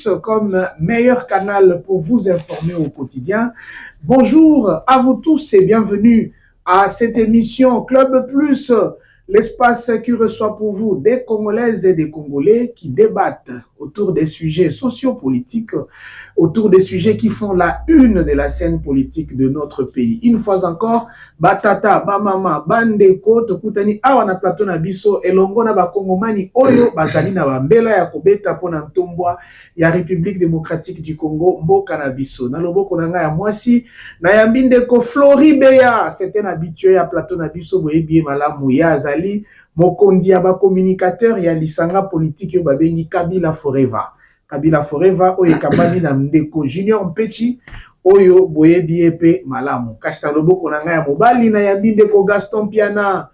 Plus comme meilleur canal pour vous informer au quotidien. Bonjour à vous tous et bienvenue à cette émission Club Plus, l'espace qui reçoit pour vous des Congolaises et des Congolais qui débattent autour des sujets sociopolitiques, autour des sujets qui font la une de la scène politique de notre pays. Une fois encore, batata, bamama, bandeko, tokutani awa na plateau na biso, elongo na bakongomani oyo bazali na bambela ya kobeta pona ntombwa ya République démocratique du Congo, mboka na biso. Na loboko na nga ya mwasi, na yambi ndeko Floribeya, c'est un habitué à plateau na biso, boyebi malamu ya azali, mokondi ya ba communicateur ya lisanga politique yo babengi Kabila Forever. Kabila Forever oyo ekambami na ndeko Junior Mpechi oyo boyebi epe malamu. Kasi na loboko na nga ya mobali na yambi ndeko Gaston Piana.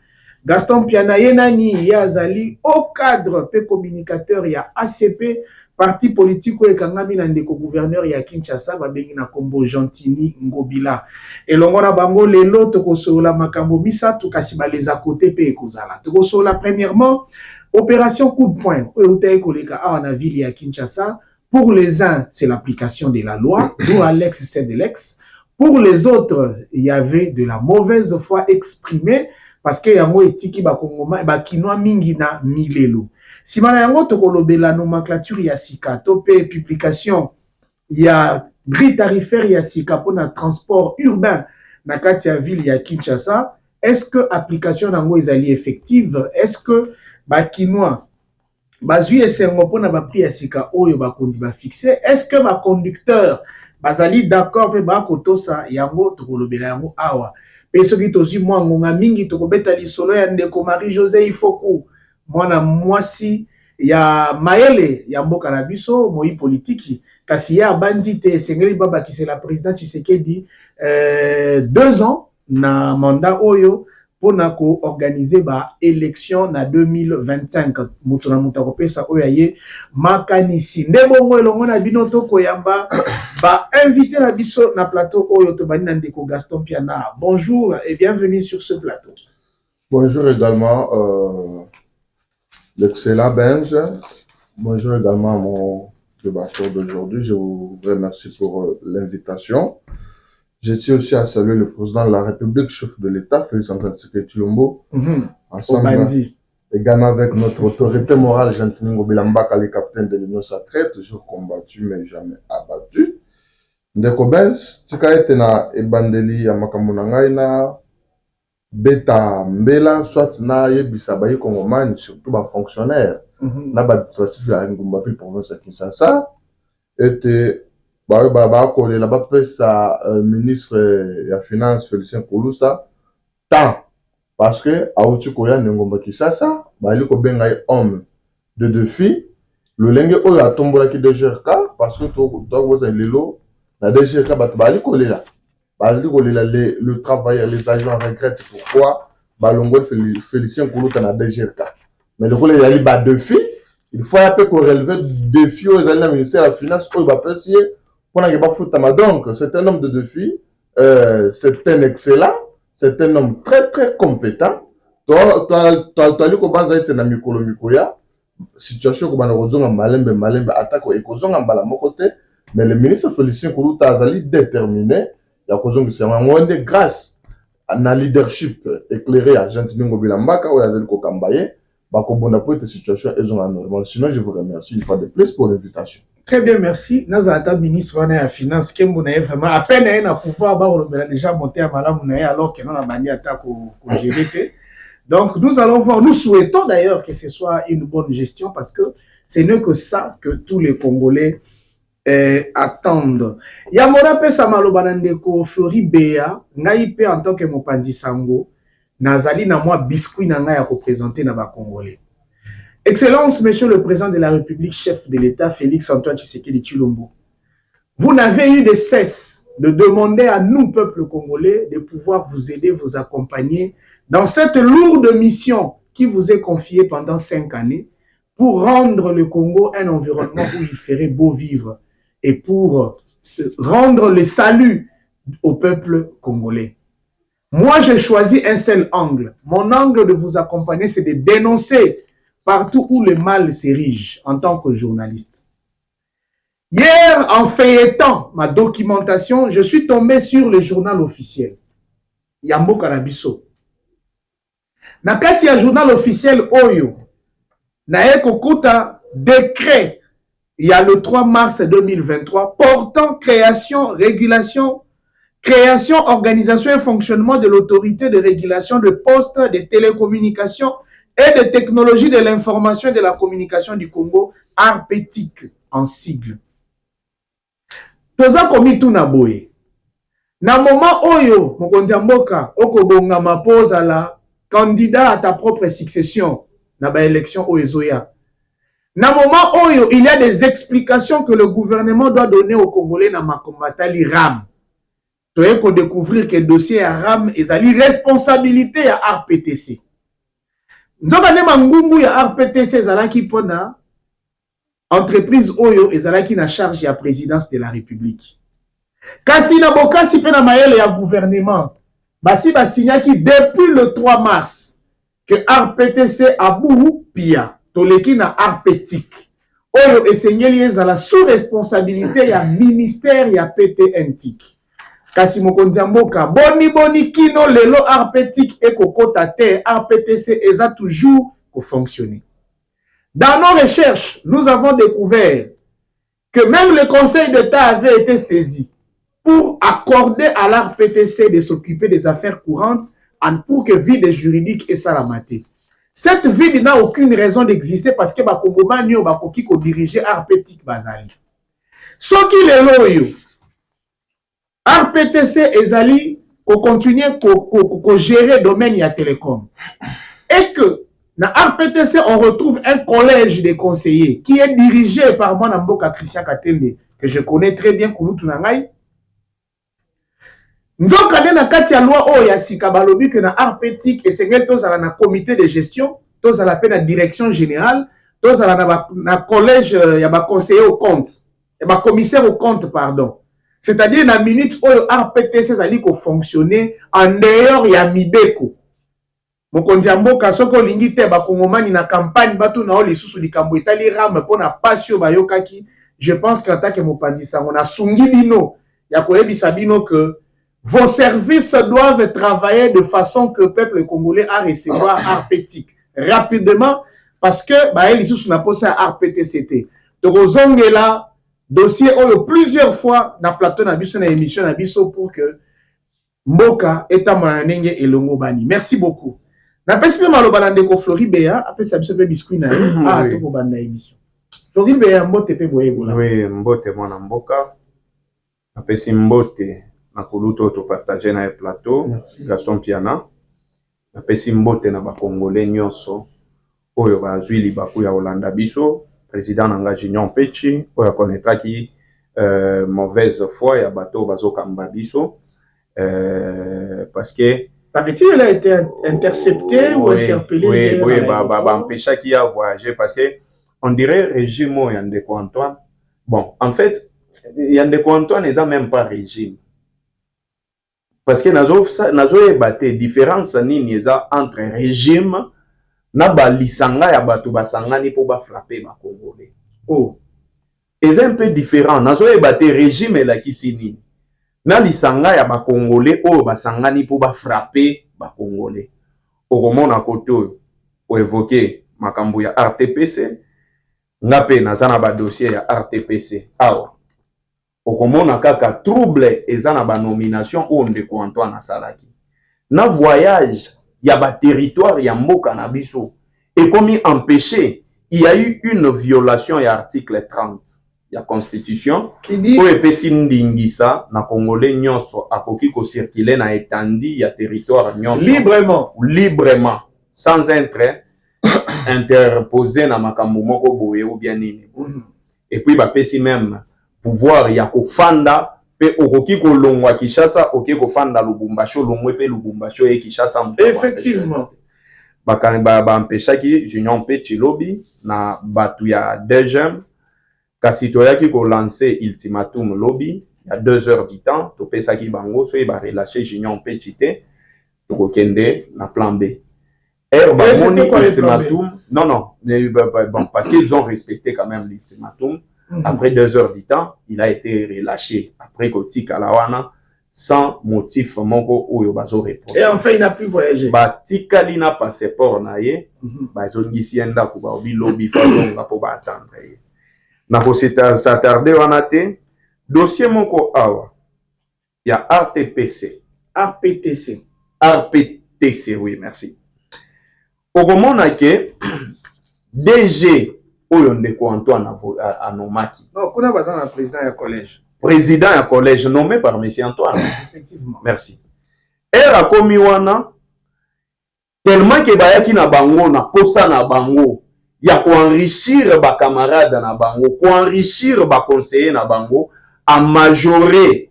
Gaston Piana ye nani ya azali au cadre pe communicateur ya ACP, parti politique oyo ekangami na ndeko gouverneur ya Kinshasa babengi na kombo Gentini Ngobila. Elongo na bango lelo tokosola makambo misato kasi baleza kote pe ekozala. Tokosola premièrement opération coup de poing oyo utaye koleka awa na ville ya Kinshasa. Pour les uns, c'est l'application de la loi, d'où Alex c'est de l'ex. Pour les autres, il y avait de la mauvaise foi exprimée parce que yango etiki bakongoma bakinoa mingi na milelo. Si mana yango tokolobela nomenclature ya sika to pe publication ya grille tarifaire ya sika pour na transport urbain na kati ya ville ya Kinshasa, est-ce que application nango ezali effective? Est-ce que bakinoa bazui esengo pona ba prix ya sika oyo bakondi ba fixer? Est-ce que ba conducteur bazali d'accord pe ba kotosa yango tokolobela yango awa? Pe soki tozi mwa ngonga mingi tokobeta lisolo ya ndeko Marie-José Ifoku, mwana mwasi ya Maele ya mboka na biso moi politiki kasi ya bandite sengeli baba ki c'est la président Tshisekedi 2 ans na mandat oyo pona ko organiser ba élection na 2025 mutu na mutu akopesa oyo aye makanisi ndebongo elongo na bino toko yamba ba invité na biso na plateau oyo to bani na ndeko Gaston Piana. Bonjour et bienvenue sur ce plateau. Bonjour également l'excellent Benj. Bonjour également à mon débatteur d'aujourd'hui. Je vous remercie pour l'invitation. Je tiens aussi à saluer le président de la République, chef de l'État, Félix Antoine Tshisekedi Tshilombo. Ensemble, également avec notre autorité morale, Gentini Ngobila Mbaka, le capitaine de l'Union sacrée, toujours combattu mais jamais abattu. Ndeko Benz, tika ete na ebandeli ya makambo na ngai na beta mbela, soit na yebisa bayi kongomani, surtout ba fonctionnaire, na ba administratif ya Ngumba Ville province ya Kinshasa, ete ba kolela ba pesa ministre ya finance Félicien Koulousa tant parce que auti koya Ngumba Kinshasa bali ko benga homme de défi le lenge oyo atombola ki DGRK parce que to woza lelo na DGRK bali kolela le travailleur les agents regrettent pourquoi balongo Félicien Koulousa na DGRK mais le kolela yali ba défi il faut un peu qu'on relever défi aux alliés du ministère de la finance oyo ba pesier. Donc, c'est un homme de défi, c'est un excellent, c'est un homme très très compétent. Toi, tu as été dans la situation que tu as malembe, attaque et kozonga mbala mokote, mais le ministre Félicien Koulouta azali déterminé, ya kozonga c'est un grâce à la leadership éclairé à Gentini Ngobila Mbaka ou à Zeli Kokambaye, bakobona pour cette situation est normale. Sinon, je vous remercie une fois de plus pour l'invitation. Très bien, merci. Nazata ministre de la Finance, qui est vraiment à peine à pouvoir déjà monter à Malamounaye alors que nous avons banni attaque au GVT. Donc, nous allons voir, nous souhaitons d'ailleurs que ce soit une bonne gestion parce que ce n'est que ça que tous les Congolais attendent. Yamora pesa malobanandeko Floribeya, naipe en tant que Mopandi Sango, nazali na moi biscuit na nga ya ko présenter na ba Congolais. Excellence, Monsieur le Président de la République, chef de l'État, Félix Antoine Tshisekedi Tshilombo, vous n'avez eu de cesse de demander à nous, peuple congolais, de pouvoir vous aider, vous accompagner dans cette lourde mission qui vous est confiée pendant 5 années pour rendre le Congo un environnement où il ferait beau vivre et pour rendre le salut au peuple congolais. Moi, j'ai choisi un seul angle. Mon angle de vous accompagner, c'est de dénoncer partout où le mal s'érige en tant que journaliste. Hier, en feuilletant ma documentation, je suis tombé sur le journal officiel. Yambo Kanabiso. Na kati ya journal officiel Oyo, na ekokuta décret, il y a le 3 mars 2023, portant création, régulation, création, organisation et fonctionnement de l'autorité de régulation de postes, de télécommunications et de technologies de l'information et de la communication du Congo, ARPETIC en sigle. Toza komi tuna boye. Na moment Oyo, mokonzi mboka, okobonga mapoza la candidat à ta propre succession na ba élection Oezoya. Na moment Oyo, il y a des explications que le gouvernement doit donner aux Congolais na makombatali RAM. Tu as découvrir que le dossier à RAM est la responsabilité à RPTC. Nous avons dit à RPTC qui pona entreprise Oyo et qui na charge de la présidence de la République. Kasi na bokasi pe na mayele ya gouvernement, basi signé qui depuis le 3 mars que RPTC a bourou pia toleki na RPTIC. Oyo esengeli ezala sous responsabilité ya ministère ya PTNTIC. Kasi mokonzi mboka boni kino lelo RPTIC et kokota te RPTC eza toujours ko fonctionner. Dans nos recherches, nous avons découvert que même le Conseil d'État avait été saisi pour accorder à l'RPTC de s'occuper des affaires courantes pour que vide juridique et salamate. Cette vide n'a aucune raison d'exister parce que Bakongomani ou Bakoki ko diriger RPTIC bazali. Ce qui lelo yo RPTC ezali ko continuer ko gérer domaine ya télécom. Et que dans RPTC, on retrouve un collège de conseillers qui est dirigé par moi Namboka Christian Katende, que je connais très bien, Kouloutou Nangai. Nous avons na kati ya loi o ya sika balobi que na RPTIC et c'est na comité de gestion, tous à la peine la direction générale, tous à na collège ya ba conseiller au compte, et ba commissaire au compte pardon. C'est-à-dire na minute o RPTC zali ko fonctionner en dehors ya Mibeko. Mokonzi mboka soko lingi te bakongomani na campagne batu na oli susu likambo etali ram pona pasio bayokaki. Je pense qu'en tant que mopandisa on a sungi bino ya koyebisa bino que vos services doivent travailler de façon que le peuple congolais a recevoir RPTIC rapidement parce que baeli susu na posa RPTCT. Donc ozongela dossier oyo plusieurs fois na plateau na biso na émission na biso pour que mboka etama ndenge elongo bani. Merci beaucoup. Na pesi maloba na ndeko Floribert apesa biso pe biscuit na ye to ko banda émission. Floribert mbote pe boye bola. Oui, mbote mwana mboka. Apesi mbote na kuluto to partager na plateau. Merci. Gaston Piana. Apesi mbote na ba Congolais nyonso oyo bazwi libaku ya Holanda biso, président nanga Junior Pechi oyo connaîtra ki mauvaise foi ya bato bazokamba biso parce que paraît-il, a été intercepté ou interpellé? Oui, empêcha qui a voyagé parce que on dirait régime Yandeko Antoine. Bon, en fait, Yandeko Antoine n'est même pas régime. Parce que nazo batté différence nini eza entre régime na ba lisanga ya bato basangani pour ba frapper ba Congolais. Oh. C'est un peu différent. Nazo batté régime la kisini. Na lisanga ya ba Congolais o basangani pour ba frapper ba Congolais. Okomona koto o évoquer makambo ya RTPC ngape nazana ba dossier ya RTPC awa. Okomona kaka trouble ezana ba nomination o ndeko Antoine Asalaki. Na voyage ya ba territoire ya mboka na biso et comme empêché, il y a eu une violation ya article 30. La constitution qui dit que epesi ndingisa na Congolais nyonso akoki ko circuler na étendue ya territoire nyonso librement sans être interposé na makambo moko boye ou bien nini. Et puis ba pesi même pouvoir ya ko fanda pe okoki ko longwa Kinshasa okoki ko fanda Lubumbashi longwe pe Lubumbashi e Kinshasa. Effectivement ba empêcha ki Junior Pechi lobby na batu ya DGM. Kasi toyaki ko lancer ultimatum lobby il y a 2 heures du temps to pesa ki bango so ba relâcher Junior Petite to ko kende na plan B. Ultimatum non bon parce qu'ils ont respecté quand même l'ultimatum Après 2 heures du temps, il a été relâché. Après Kotika Lawana, sans motif moko oyo bazo répondre. Et enfin, il n'a plus voyagé. Batika lina passeport na ye, bazongisi yenda ko ba bilobi fazonga po ba attendre ye. Na ko s'attarder wana te, dossier moko awa. Il y a RTPC. RPTC. RPTC, oui, merci. Au moment que DG oyo ndeko Antoine Anomaki. Non, qu'on a besoin d'un président du collège. Président du collège nommé par M. Antoine. Effectivement. Merci. Era komi wana tellement que bayaki na bango na posa na bango ya ko enrichir ba camarade na bango, ko enrichir ba conseiller na bango a majorer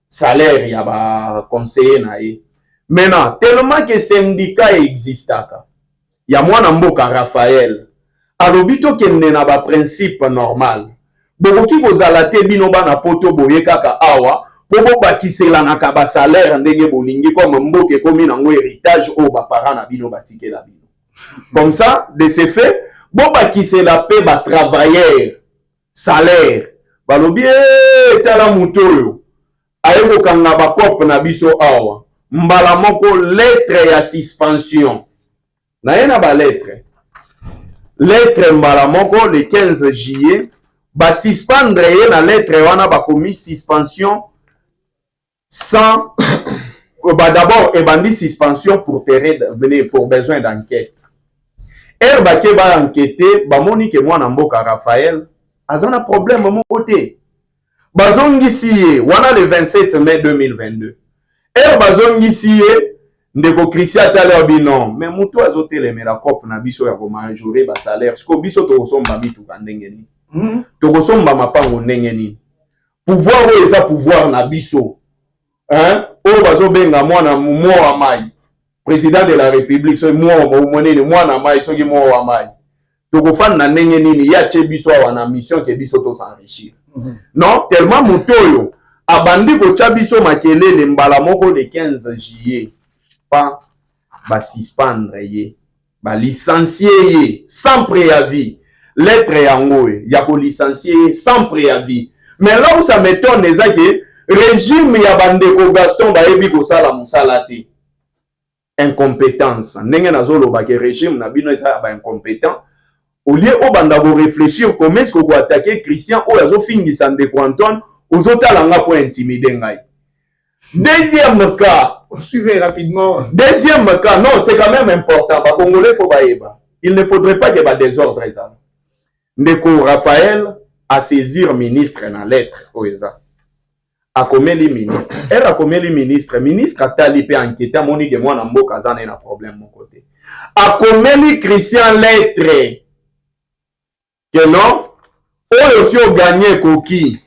salaire ya ba conseiller na ye. Maintenant, tellement que syndicat existaka. Ya mwana mboka Raphaël alobito kende na ba principe normal. Bokoki kozala te bino bana poto boye kaka awa po bakiselanaka ba salaire ndenge bolingi comme mboka ekomi nango héritage o ba parents na bino batikela bino. Comme ça, de ce fait, bo bakisela pe ba travailleur salaire. Balobi tala mutoyo ayeko kanga ba cop na biso awa. Mbala moko lettre ya suspension. Na yena ba lettre. Lettre mbala moko le 15 juillet ba suspendre ye na lettre wana ba komi suspension sans bah d'abord ebandi suspension pour besoin d'enquête. Bake ba enquêter ba moni ke mwana mboka Raphaël azana problème mon côté. Bazongisi ye wana le 27 mai 2022. Bazongisi ye ndeko Christian Talabino mais muto azotelemela cop na biso ya ko majorer ba salaire sko biso to kosomba bitu kandenge ni to kosomba mapango ndenge ni pouvoir o eza pouvoir na biso o bazo benga mwana wa mai président de la république so mwana mai soki wa mai to kofana na ndenge nini ya che biso wana mission ke biso to s'enrichir non tellement mutoyo abandi ko cha biso makelele mbala moko le 15 juillet pas ba suspendre ye ba licencier ye sans préavis lettre yango ya ko licencier sans préavis. Mais là où ça m'étonne c'est que régime ya bandeko Gaston ba yebi ko sala musala te incompétence ndenge nazoloba ke régime na bino eza ba incompétent au lieu au banda go réfléchir comment est-ce qu'on attaquer Christian o yazo fingisa ndeko Antoine ozotala nga pour intimider ngai. Deuxième cas, suivez rapidement. Deuxième cas, non, c'est quand même important. Ba Congolais faut baeba. Il ne faudrait pas qu'il y ait des ordres. Ndeko Raphaël a saisir ministre na lettre oeza. A komeli ministre. A komeli ministre. Ministre a tali pe enquêter moni ke mwana mboka zana na problème mon côté. A komeli Christian lettre. Que non, oyo si o gagné koki.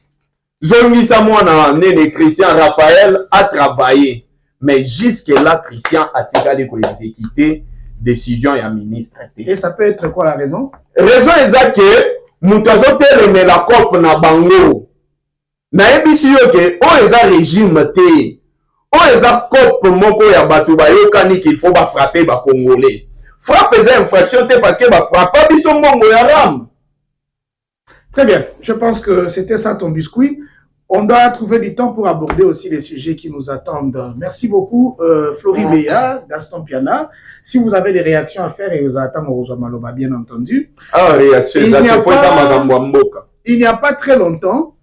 Zongisa mwana nene Christian Raphaël a travaillé. Mais jusque là, Christian a tiré pour exécuter décision et ministre. Et ça peut être quoi la raison? Raison est que Moutazo te la COP na bango. Na ebisi yoke, o eza régime te. O eza COP moko ya batu ba yokani qu'il faut ba frapper ba Congolais. Frappe eza infraction te parce que ba frappa biso mbongo ya ram. Très bien, je pense que c'était ça ton biscuit. On doit trouver du temps pour aborder aussi les sujets qui nous attendent. Merci beaucoup, Florie Béa, Gaston Piana. Si vous avez des réactions à faire, et vous attendez au Maloba, bien entendu. Ah, réaction, il n'y a pas très longtemps,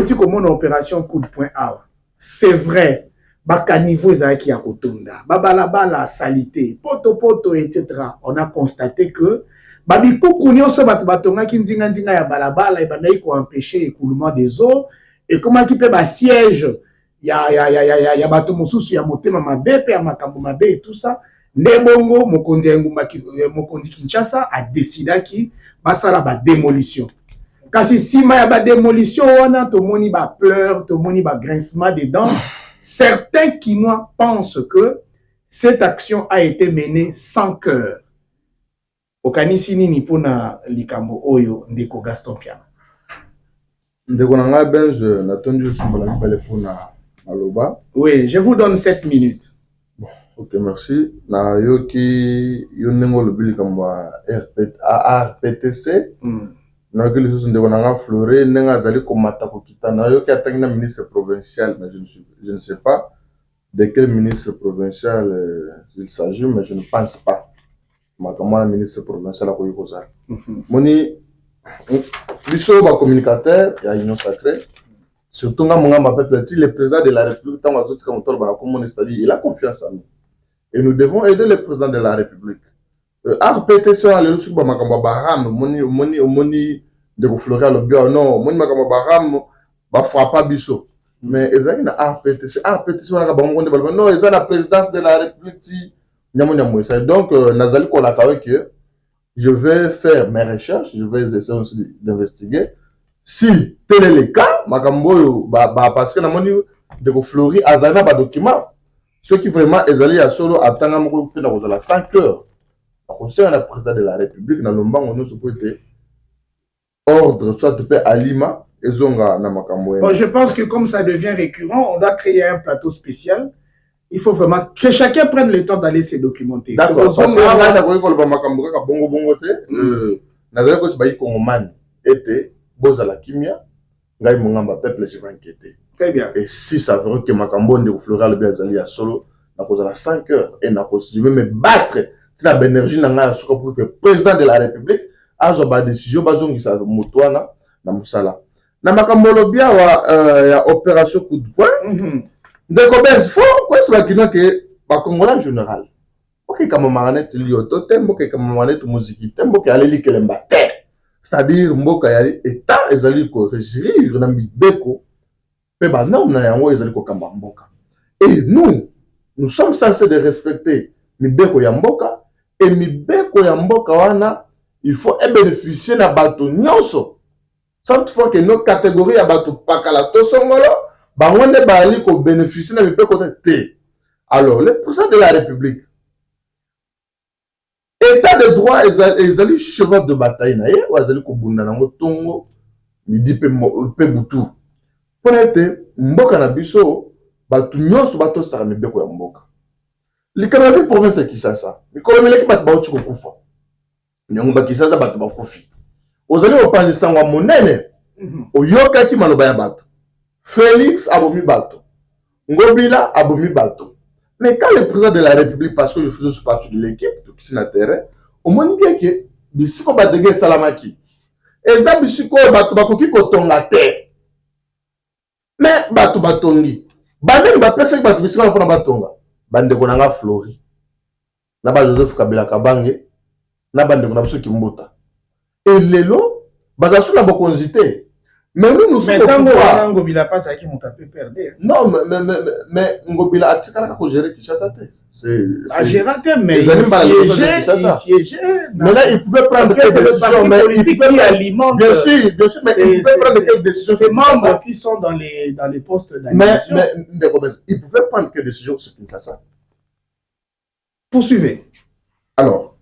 tu comme une opération coup de poing A. C'est vrai, baka niveau qui a kotunda, babalabala salité, poto, etc. On a constaté que babi kukunyo so batonga kinzinga nzinga ya balabala et banaï ko empêcher l'écoulement des eaux. Et comment qui peut ba siège ya bato mosusu ya motema mabe pe ya makambo mabe et tout ça ndebongo mokonzi Kinshasa a décidé ki basala ba démolition kasi sima ya ba démolition wana to moni ba pleurs to moni ba grincement des dents. Certains Kinois pensent que cette action a été menée sans cœur. Okanisi nini pona likambo oyo ndeko Gaston Piana? Oui, je vous donne 7 minutes. Bon, ok, merci. Na yoki yonengo le bili kamba RPTC. Na que les autres ndeko fleurer nenga zali komata kokita na yo ki atangi na ministre provincial, mais je ne sais pas de quel ministre provincial il s'agit, mais je ne pense pas. Makamwa ministre provincial a koyi kozala. Moni biso ba communicateur ya Union Sacrée, surtout nga monga peuple ti le président de la République tant que comme tol ba comme c'est-à-dire il a confiance en nous. Et nous devons aider le président de la République. RPTC le lusu ba makamwa baram moni de fleurir le bio non moni makamwa baram ba frappa biso. Mais ezali na RPTC wana ka bango nde balba non ezali la présidence de la République ti nyamu ça donc nazali ko la que je vais faire mes recherches, je vais essayer aussi d'investiguer si tel est le cas makambo parce que na moni de fleurir azana ba document ceux qui vraiment ezali ya solo atanga moko pe na kozala 5 heures conseil na président de la République na lombango nous peut être ordre soit peut alima. Bon, je pense que comme ça devient récurrent, on doit créer un plateau spécial. Il faut vraiment que chacun prenne le temps d'aller se documenter. D'accord. Parce que très bien. Et si ça veut que Makambo de Flora le bien Zali solo, à 5 heures et je vais me battre si la énergie n'a pour que le président de la République a une décision basée sur la Moutouana na Moussala. Na makambo bia ya opération coup de poing ndeko bez fo quoi c'est bakina que ba congolais en général OK kama maranete lioto tembo ke kama maranete musique tembo ke aleli kelemba terre c'est-à-dire mboka ya état ezali ko régir na mibeko pe ba norme na yango ezali ko kamba mboka et nous sommes censés de respecter mibeko ya mboka et mibeko ya mboka wana il faut bénéficier na bato nyonso. Cette fois que nos catégories à bateau pakala to songolo bangonde bali ko bénéficier na mipe côté. Alors le président de la République état de droit ezali cheval de bataille na ye ou ezali ko bunda nango tongo midi pe butu pour être mboka na biso batu nyonso bato sara mibeko ya mboka likana bi province ki sasa mikolo meleki bato ba uti ko kufa nyango ba kisasa bato ba kufi ozali opanzisa ngwa monene oyokaki maloba ya bato Félix abomi bato Ngobila abomi bato mais quand le président de la République parce que je faisais partie de l'équipe tout qui na terrain au moins bien que bisiko badege salamaki eza bisiko bato bakoki kotonga terre mais bato batongi bandeni bapesa bato bisiko na batonga bandeko nanga Flori na ba Joseph Kabila Kabange na bandeko na biso Kimbuta. Et lelo, bazasu na bokonzité. Mais nous sommes au Ngobila pas ça qui m'ont tapé perdu. Non, mais Ngobila a tika ko gérer Kinshasa. C'est à gérer mais il siégeait. Mais là il pouvait prendre des décisions mais il qui alimente. Bien sûr, mais il pouvait prendre des décisions. Ces membres qui sont dans les postes d'administration. Mais il pouvait prendre des décisions sur Kinshasa. Poursuivez. Alors,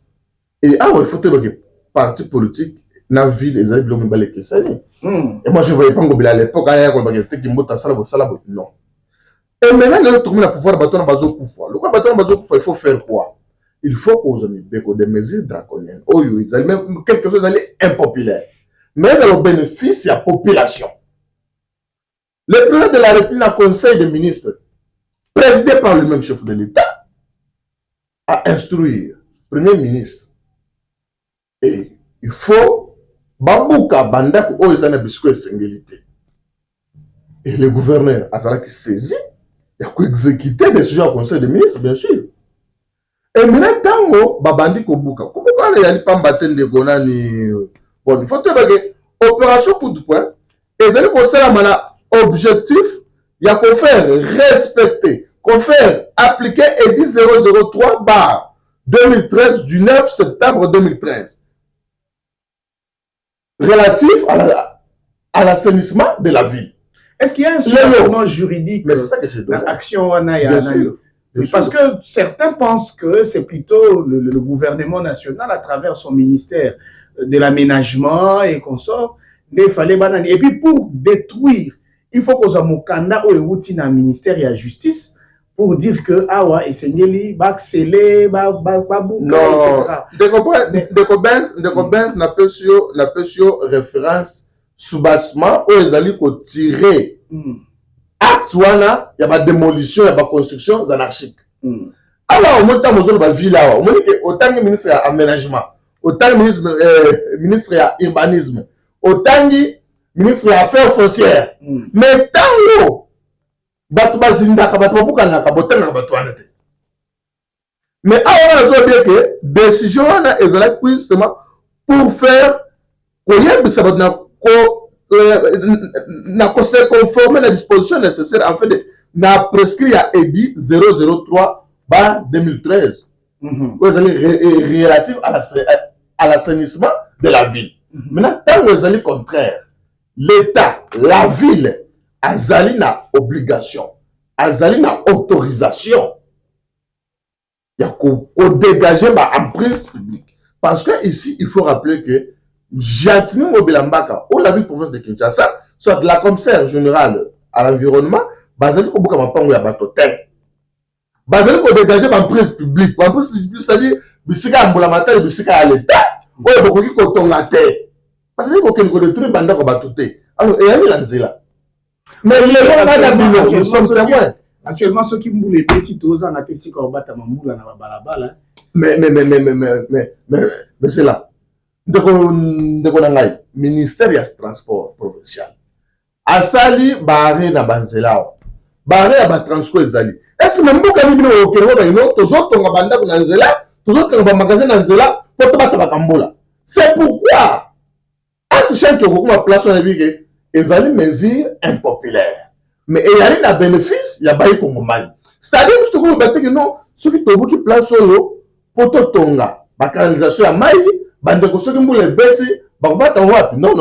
et il faut te dire parti politique na ville les amis l'ont balé que ça et moi je voyais pas Ngobila à l'époque ailleurs qu'on va te Kimbota sala non et maintenant le tout le pouvoir bâton bazo pouvoir le bâton bazo pouvoir il faut faire quoi il faut qu'on ait des mesures draconiennes oh ils allaient même quelque chose d'aller impopulaire mais ça le bénéfice à la population. Le président de la République a conseil des ministres présidé par le même chef de l'État à instruire premier ministre. Et il faut Babouka Banda ou Ezana Bisco et Sengélité. Et le gouverneur Azala qui saisit, il a exécuter des sujets au conseil des ministres, bien sûr. Et maintenant, tango, Babandi Kobuka. Pourquoi il y a des pambaten de Gonani? Bon, il faut te dire opération coup de poing. Et dans le conseil, il y a un objectif, il y a qu'on faire respecter, qu'on faire appliquer EDI 003 bar 2013 du 9 septembre 2013. Relatif à l'assainissement de la ville. Est-ce qu'il y a un soulèvement juridique dans l'action Bien sûr. Parce que certains pensent que c'est plutôt le gouvernement national à travers son ministère de l'aménagement et consorts. Mais fallait banani. Et puis pour détruire, il faut qu'on ait un ministère et la justice pour dire que awa esengeli ba accélé ba non de Benz n'a pas sur référence soubassement où ils allaient tirer acte wana ya ba démolition ya ba construction anarchique alors au moment où ba ville là au moment que autant ministre ya aménagement autant ministre ya urbanisme autant ministre ya affaires foncières mais tango bato bazindaka bato babukanaka botanga bato wana te mais awa nazo dire que décision wana ezala puissamment pour faire koyebisa bato na ko se conformer la disposition nécessaire en fait de na prescrit ya EDI 003 2013 relatif à l'assainissement de la ville. Maintenant tant que ezali contraire l'État, la ville azali na obligation, azali na autorisation ya ko dégager ba emprise publique. Parce que ici, il faut rappeler que Jatini Mobilambaka, ou la ville province de Kinshasa, soit la commissaire générale à l'environnement, bazali ko buka mapango ya bato terre. Bazali ko dégager ba emprise publique. Ba emprise publique, c'est-à-dire bisika ambola matin, bisika à l'État, oyo bokoki ko tonga terre. Parce que ko ken ko détruire banda ko bato te. Alors, et elle est là. Mais les gens nous sommes témoins. Actuellement, ceux qui moulent les petits os en appétit quand on bat à mamoula na balabala. Mais c'est là. De ministère du transport provincial. Asali barré na banzela. Barré à ba transport ezali. Est-ce même beaucoup de gens au Kenya non tous autres on banda na nzela, tous autres on magasin na nzela pour te battre bakambola. C'est pourquoi à ce chien qui a place on a vu que ezali mesure impopulaire. Mais il y a un bénéfice, il y a pas eu Congomani. C'est-à-dire que non, ceux qui ont qui place solo, poto tonga, la canalisation à maï, bande de ceux qui ont les bêtes, non.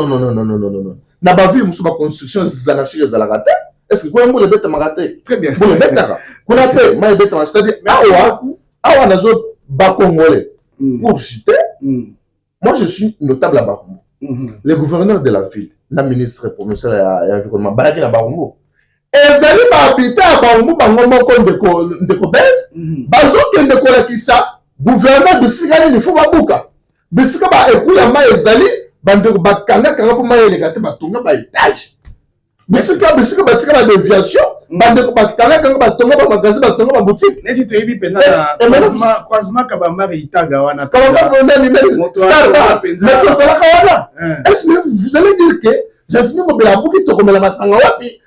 Na ba vu musu ba construction zanarchique zalagate. Est-ce que quoi les bêtes magate? Très bien. Bon les bêtes là. Qu'on appelle maï bêtes, c'est-à-dire awa nazo ba congolais. Pour citer, moi je suis notable à Barumbo. Le gouverneur de la ville, la ministre provinciale et environnement, Baraki na Barumbo. Ezali ba habiter à Barumbo bango moko ndeko Benz, bazo kende kola kisa gouverneur bisikali ni fo babuka. Bisika ba ekuya ma ezali bandeko bakanga kanga po ma eleka te batonga ba étage. Bisika batika ba déviation, bandeko bakanga kanga batonga ba magasin batonga ba boutique. Neti tebi pena croisement kabamba itaga wana. Kabamba nani star mais ça la kawana. Est-ce que vous allez dire que Jatini Mobilambaka to komela masanga wapi?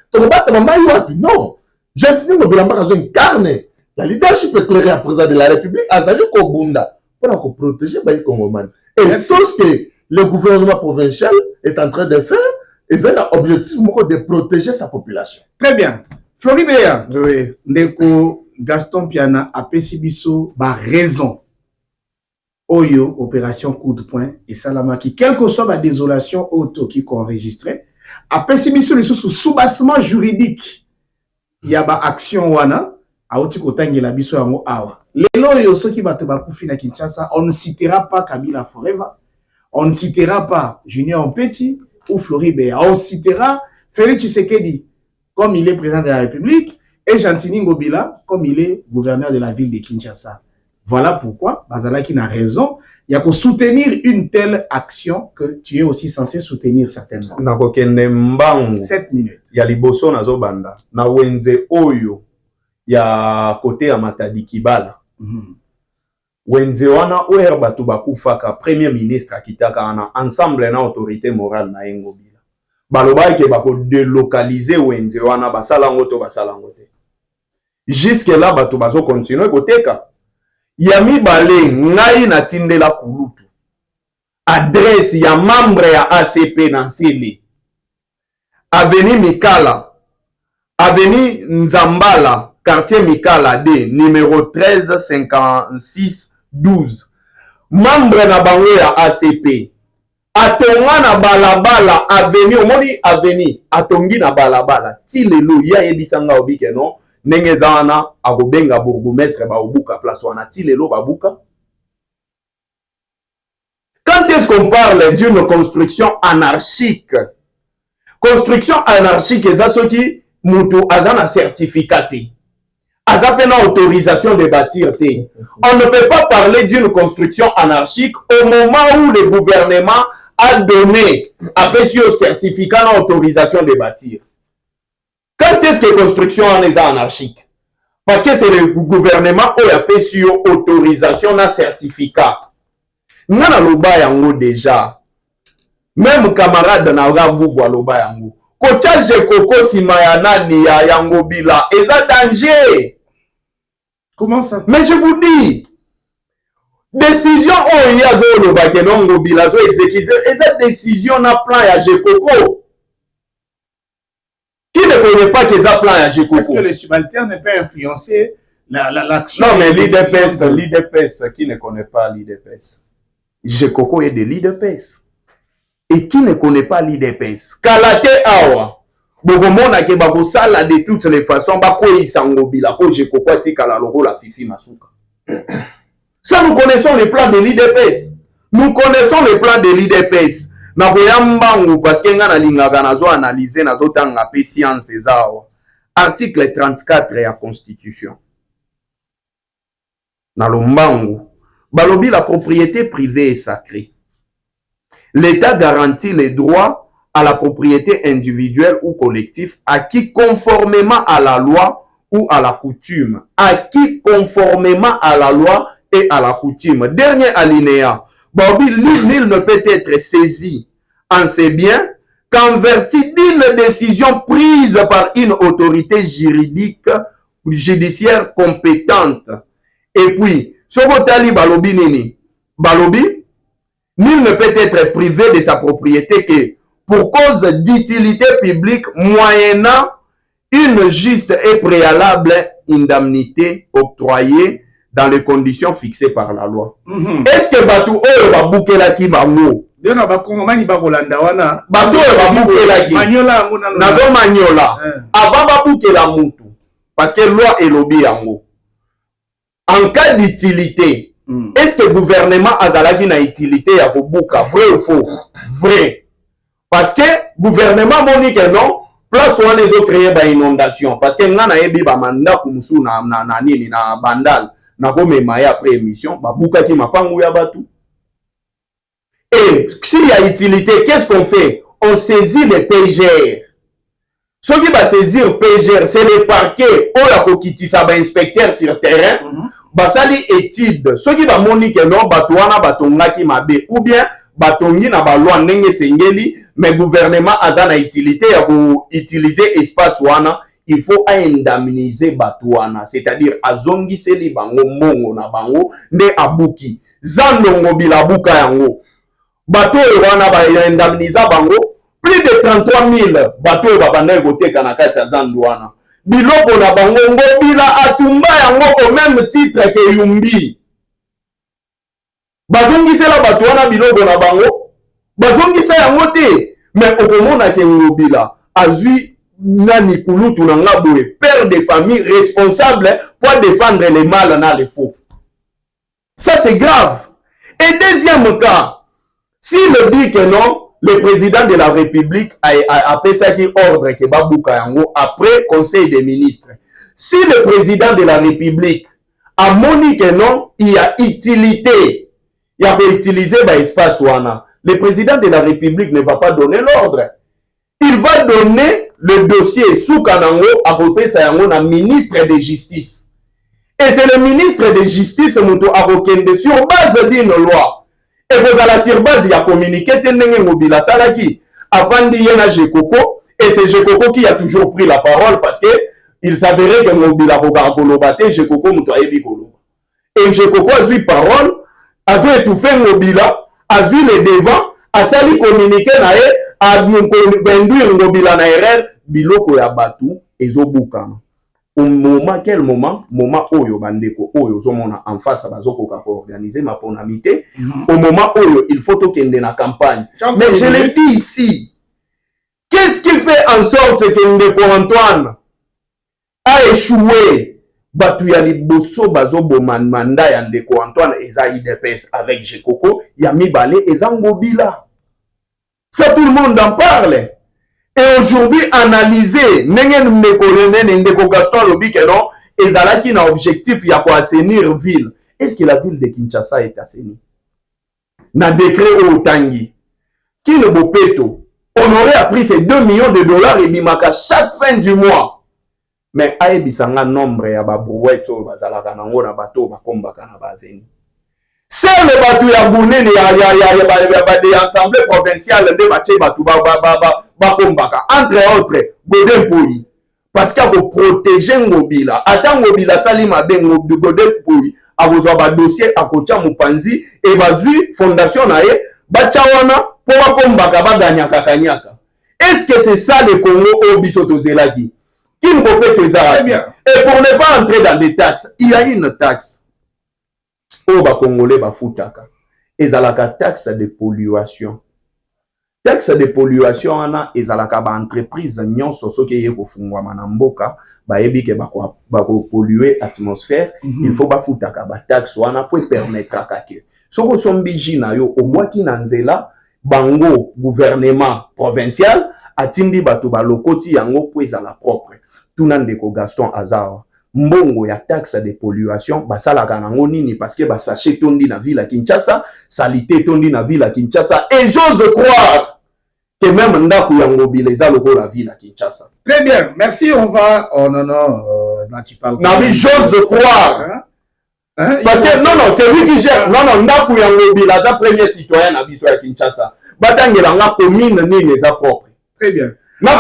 Non, Jatini Mobilambaka incarne la leadership éclairée à président de la République azali Kobunda pour protéger les Congolais. Et tout ce que le gouvernement provincial est en train de faire, ils ont l'objectif de protéger sa population. Très bien. Floribert, oui. Ndeko Gaston Piana a Pessibiso ba raison. Oyo, opération coup de poing et Salamaki, quelle que soit la désolation auto qui qu'on enregistré, a Pessibiso les sous soubassement juridique. Il y a ba action wana, a oti kotangi la biso yango awa. Lelo yo soki bato bakufi na Kinshasa, on ne citera pas Kabila Forever, on ne citera pas Junior Petit ou Floribert, on citera Félix Tshisekedi comme il est président de la République et Jantini Ngobila comme il est gouverneur de la ville de Kinshasa. Voilà pourquoi Bazalaki n'a raison. Il y a qu'à soutenir une telle action que tu es aussi censé soutenir certainement. 7 minutes. Il y a liboso nazo banda. Na wenze oyo ya côté ya Matadi Kibala. Wenze wana oyer batu bakufaka premier ministre akitaka ana ensemble na autorité morale na Ngobila. Baloba ke bako délocaliser wenze wana basala ngoto te. Jusque là batu bazo continuer koteka. Yami bale ngai na tindela kulutu adresse ya membre ya ACP na Nsele avenue Mikala avenue Nzambala quartier Mikala D numéro 13 56 12 membre na bango ya ACP atonga na balabala avenue omoni avenue atongi na balabala ti lelo ya yebisanga obike non ndenge zana akobenga bourgmestre ba obuka place wana ti lelo babuka. Quand est-ce qu'on parle d'une construction anarchique? Construction anarchique eza soki mutu azana certificat te. Azapena autorisation de bâtir. On ne peut pas parler d'une construction anarchique au moment où le gouvernement a donné à PSU certificat d'autorisation de bâtir. Quand est-ce que la construction est anarchique? Parce que c'est le gouvernement qui a PSU autorisation de certificat. Nous avons déjà. Même camarade na vous voit loba yango. Kocha Jekoko simayana ni ya yango bila. Et ça danger. Comment ça? Mais je vous dis, décision oh ya zo loba ke nongo bila zo exécuter. Et cette décision na plan ya Jekoko. Qui ne connaît pas que ça plan ya Jekoko? Est-ce que le subalterne ne peut influencer l'action? Non mais l'IDPS, qui ne connaît pas l'IDPS? Jekoko est de l'IDPS. Et qui ne connaît pas l'IDPS? Kalate awa. Bogomona ke bakosala de toutes les façons. Bako isangobila. Po Jekoko atikala logo la fifi masuka. Ça, nous connaissons les plans de l'IDPS. Nous connaissons les plans de l'IDPS. Na koyambangu parce que ngana lingaga nazo analyser nazo tanga pe science ezawa. Article 34 ya Constitution. Na lombangu balobi la propriété privée est sacrée. L'État garantit les droits à la propriété individuelle ou collective acquis conformément à la loi ou à la coutume. Acquis conformément à la loi et à la coutume. Dernier alinéa. Nul ne peut être saisi en ses biens qu'en vertu d'une décision prise par une autorité juridique ou judiciaire compétente. Et puis, Sobotali Balobi Nini. Balobi, nul ne peut être privé de sa propriété que pour cause d'utilité publique moyennant une juste et préalable indemnité octroyée dans les conditions fixées par la loi. Est-ce que Batou Oyo va bouquer la ki bango? Dena bakongomani bakolanda wana. Batou Oyo va bouquer la ki. Maniola ngona no. Nazo maniola. Avant ba bouquer la moutou. Parce que loi est lobby yango. En cas d'utilité, est-ce que le gouvernement a une utilité à Boubouka? Vrai ou faux? Vrai. Parce que le gouvernement monique non, place où on les a créé par inondation. Parce que nous avons un mandat pour nous na bandal. Na comme maya après émission, Babouka qui m'a pas mouillé à Batou. Et s'il y a utilité, qu'est-ce qu'on fait? On saisit les PGR. Ce qui va saisir PGR, c'est les parquets. On a kokiti ça va inspecteur sur terrain. Basali étude. Ce qui va monique non, Batouana batonga qui m'a bé. Ou bien batongi na baloi nenge sengeli, mais gouvernement a na utilité pour utiliser espace wana. Il faut indemniser Batouana, c'est-à-dire azongi seli bango mongo na bango ne abuki zandongo bilabuka yango bato wana ba indemniser bango plus de 33 000 bato babanda egoteka na kati ya zandouana biloko na bango ngobila atumba yango au même titre que Yumbi bazongi sela Batouana biloko na bango bazongi sa yango te mais okomona ke ngobila azui Nani Kouloutou Nangaboué, père de famille responsable pour défendre les mâles dans les faux. Ça c'est grave. Et deuxième cas, s'il dit que non, le président de la République a fait ça qui ordre que Babouka Yango après conseil des ministres. Si le président de la République a moni que non, il y a utilité, il y a utilisé l'espace wana. Le président de la République ne va pas donner l'ordre. Il va donner le dossier sous Kanango à côté de ministre de justice. Et c'est le ministre de justice qui sur base d'une loi. Et vous allez sur base, il y a communiqué avant d'y aller Jekoko. Et c'est Jekoko qui a toujours pris la parole parce qu'il s'avérait que Mobila Bogargolobate, Jekoko Moutoyebi Golo. Et Jekoko a eu parole, a eu étouffé Mobila, a eu les devants, a sali communiqué a conduire Mobila na erreur. Biloko ya batu ezobukama. Au moment, quel moment? Moment oyo bandeko oyo zomona en face bazoko ka organiser ma ponamité. Au moment oyo il faut tokende na campagne. Mais je l'ai dit ici. Qu'est-ce qui fait en sorte que Ndeko Antoine a échoué? Batu ya liboso bazobo manda ya Ndeko Antoine eza IDPS avec Jekoko ya mibale eza Ngobila. Ça tout le monde en parle. Et aujourd'hui, analyser, Ndeko Gaston Lobi que non, ezalaki na objectif ya assainir ville. Est-ce que la ville de Kinshasa est assainie? Na décret au Tangi. Qui le Bopeto? Honoré a pris ses 2 millions de dollars et bimaka chaque fin du mois. Mais aebisanga nombre ya babroueto bazalaka nango na bato bakombaka na baveni. C'est le bateau ya Bounene ya assemblée provinciale de baché batou bakombaka entre autres Godin Poui parce qu'il faut protéger Ngobila. Attends Ngobila sali mabengo de Godin Poui a besoin ba dossier à kotia Mupanzi et bazui fondation nae bachawana pour bakombaka baganyaka kanyaka. Est-ce que c'est ça le Congo au bisoto zelaki? Qui nous peut te bien. Et pour ne pas entrer dans des taxes, il y a une taxe. Oh, ba Congolais, ba foutaka. Ezalaka taxe de pollution. Taxe de pollution, ana, ezalaka ba entreprise, nyon soso ke yeko fungwa manamboka, ba ebi ke ba polluer atmosphère, il faut ba foutaka, ba taxe, wana, pour permettre à kake. Soko sombiji na yo, au moins ki nanzela, bango, gouvernement provincial, atindi batu ba lokoti yango, pour ezala propre. Tunandeko Gaston Azar. Mbongo ya taxe de pollution basalaka nango nini parce que basache tondi na ville à Kinshasa, salité tondi na ville à Kinshasa et j'ose croire que même ndaku yango bileza loko la ville à Kinshasa. Très bien, merci, on va non là tu parles. Non mais j'ose croire. Parce que non c'est lui qui gère. Non ndaku yango bileza premier citoyen na biso à Kinshasa. Batangela nga commune nini za propre. Très bien. Non,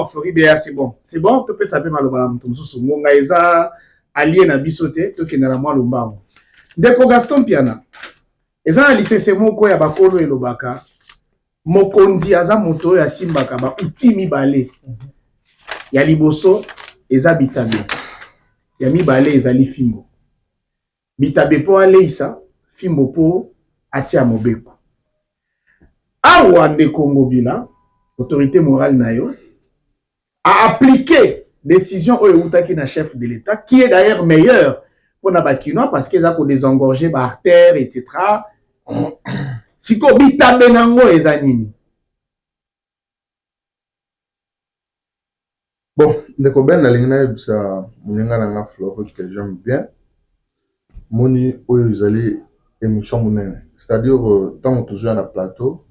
Floride, c'est bon. C'est bon, tu peux saper malobala mtumsusu. Ngonga eza allié na bisote, to kenala mwa lombango. Ndeko Gaston Piana. Eza na lycée moko ya bakolo elobaka. Mokondi aza moto ya simbaka ba uti mibale. Ya liboso eza bitabe. Ya mibale ezali fimbo. Bitabe po aleisa, fimbo po atia mobeko. Awa ndeko Ngobila autorité morale nayo a appliqué décision Oyeutaki na chef de l'État qui est d'ailleurs meilleur pour Nabakinois parce qu'ils ont désengorgé par artère etc. Siko bitabe nango ezanini. Bon, ndeko ben alingna bisa muninga na Floride que j'aime bien. Moni oyo ezali émission munene. C'est-à-dire tant toujours à plateau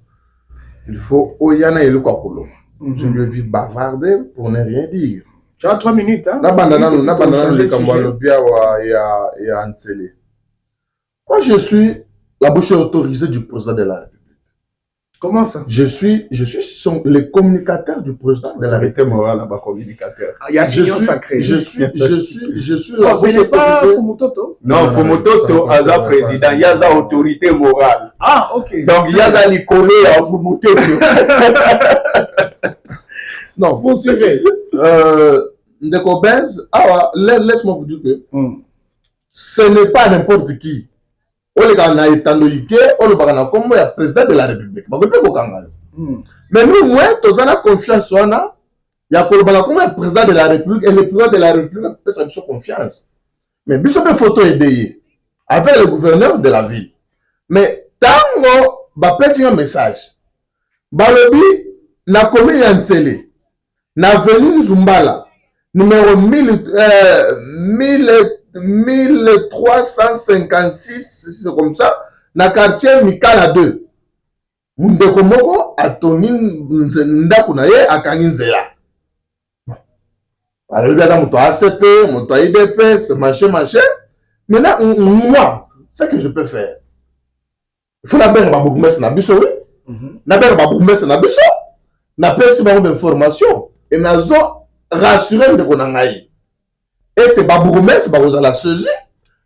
il faut oyana elu kokolo. Je ne vis bavarder pour ne rien dire. Tu as 3 minutes hein. Na bandana le kambalo bia wa ya Ansele. Moi je suis la bouche autorisée du président de la République. Comment ça? Je suis le communicateur du président de la République. Moral là-bas communicateur. Il y a un sacré. Je suis la bouche autorisée. Fumototo. Non, Fumototo aza président, yaza autorité morale. Ah, OK. Donc yaza likolo ya Fumototo. Non, poursuivez. Ndeko Benz, laisse-moi vous dire que ce n'est pas n'importe qui. Olekana etandoike, olobakana comme le président de la République. Mais nous, moi, tous on a confiance wana. Il y a kolobana comme le président de la République et le président de la République peut sa confiance. Mais biso pe photo aidé avec le gouverneur de la ville. Mais tango ba petit un message. Balobi na commune ya Nsele. Na avenue Zumbala numéro 1356, c'est comme ça, na quartier Mikala 2. Ndeko moko atoni ndaku na ye akangi nzela. Alors il y a mon ACP, mon IDP, c'est machin. Maintenant moi, ce que je peux faire. Il faut la faire ba bourgmestre na biso oui. Na faire ba bourgmestre na biso. Na pesi ba d'information et nazo rassurer ndeko na ngai. Et te ba bourgmestre ba ozala saisi.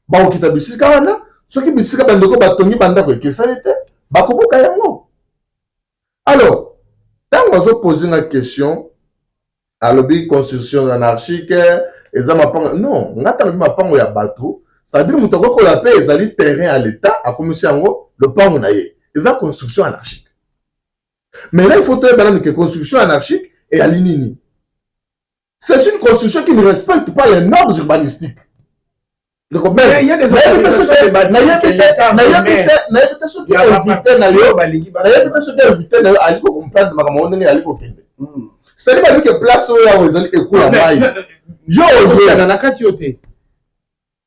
Ba okita bisika wana, soki bisika bandeko batongi bandako ekesalite, ba koboka yango. Alors, tant on va poser une question, à l'objet construction anarchique, non, on attend ma pango ya bateau, c'est-à-dire que nous la paix, ils allaient terrain à l'État, à commission le pango naïe, ils ont construction anarchique. Mais là, il faut trouver que construction anarchique et à l'inini. C'est une construction qui ne respecte pas les normes urbanistiques. Mais il y a des organisations de bâtiments qui C'est-à-dire que place où ils ont écouté la maille.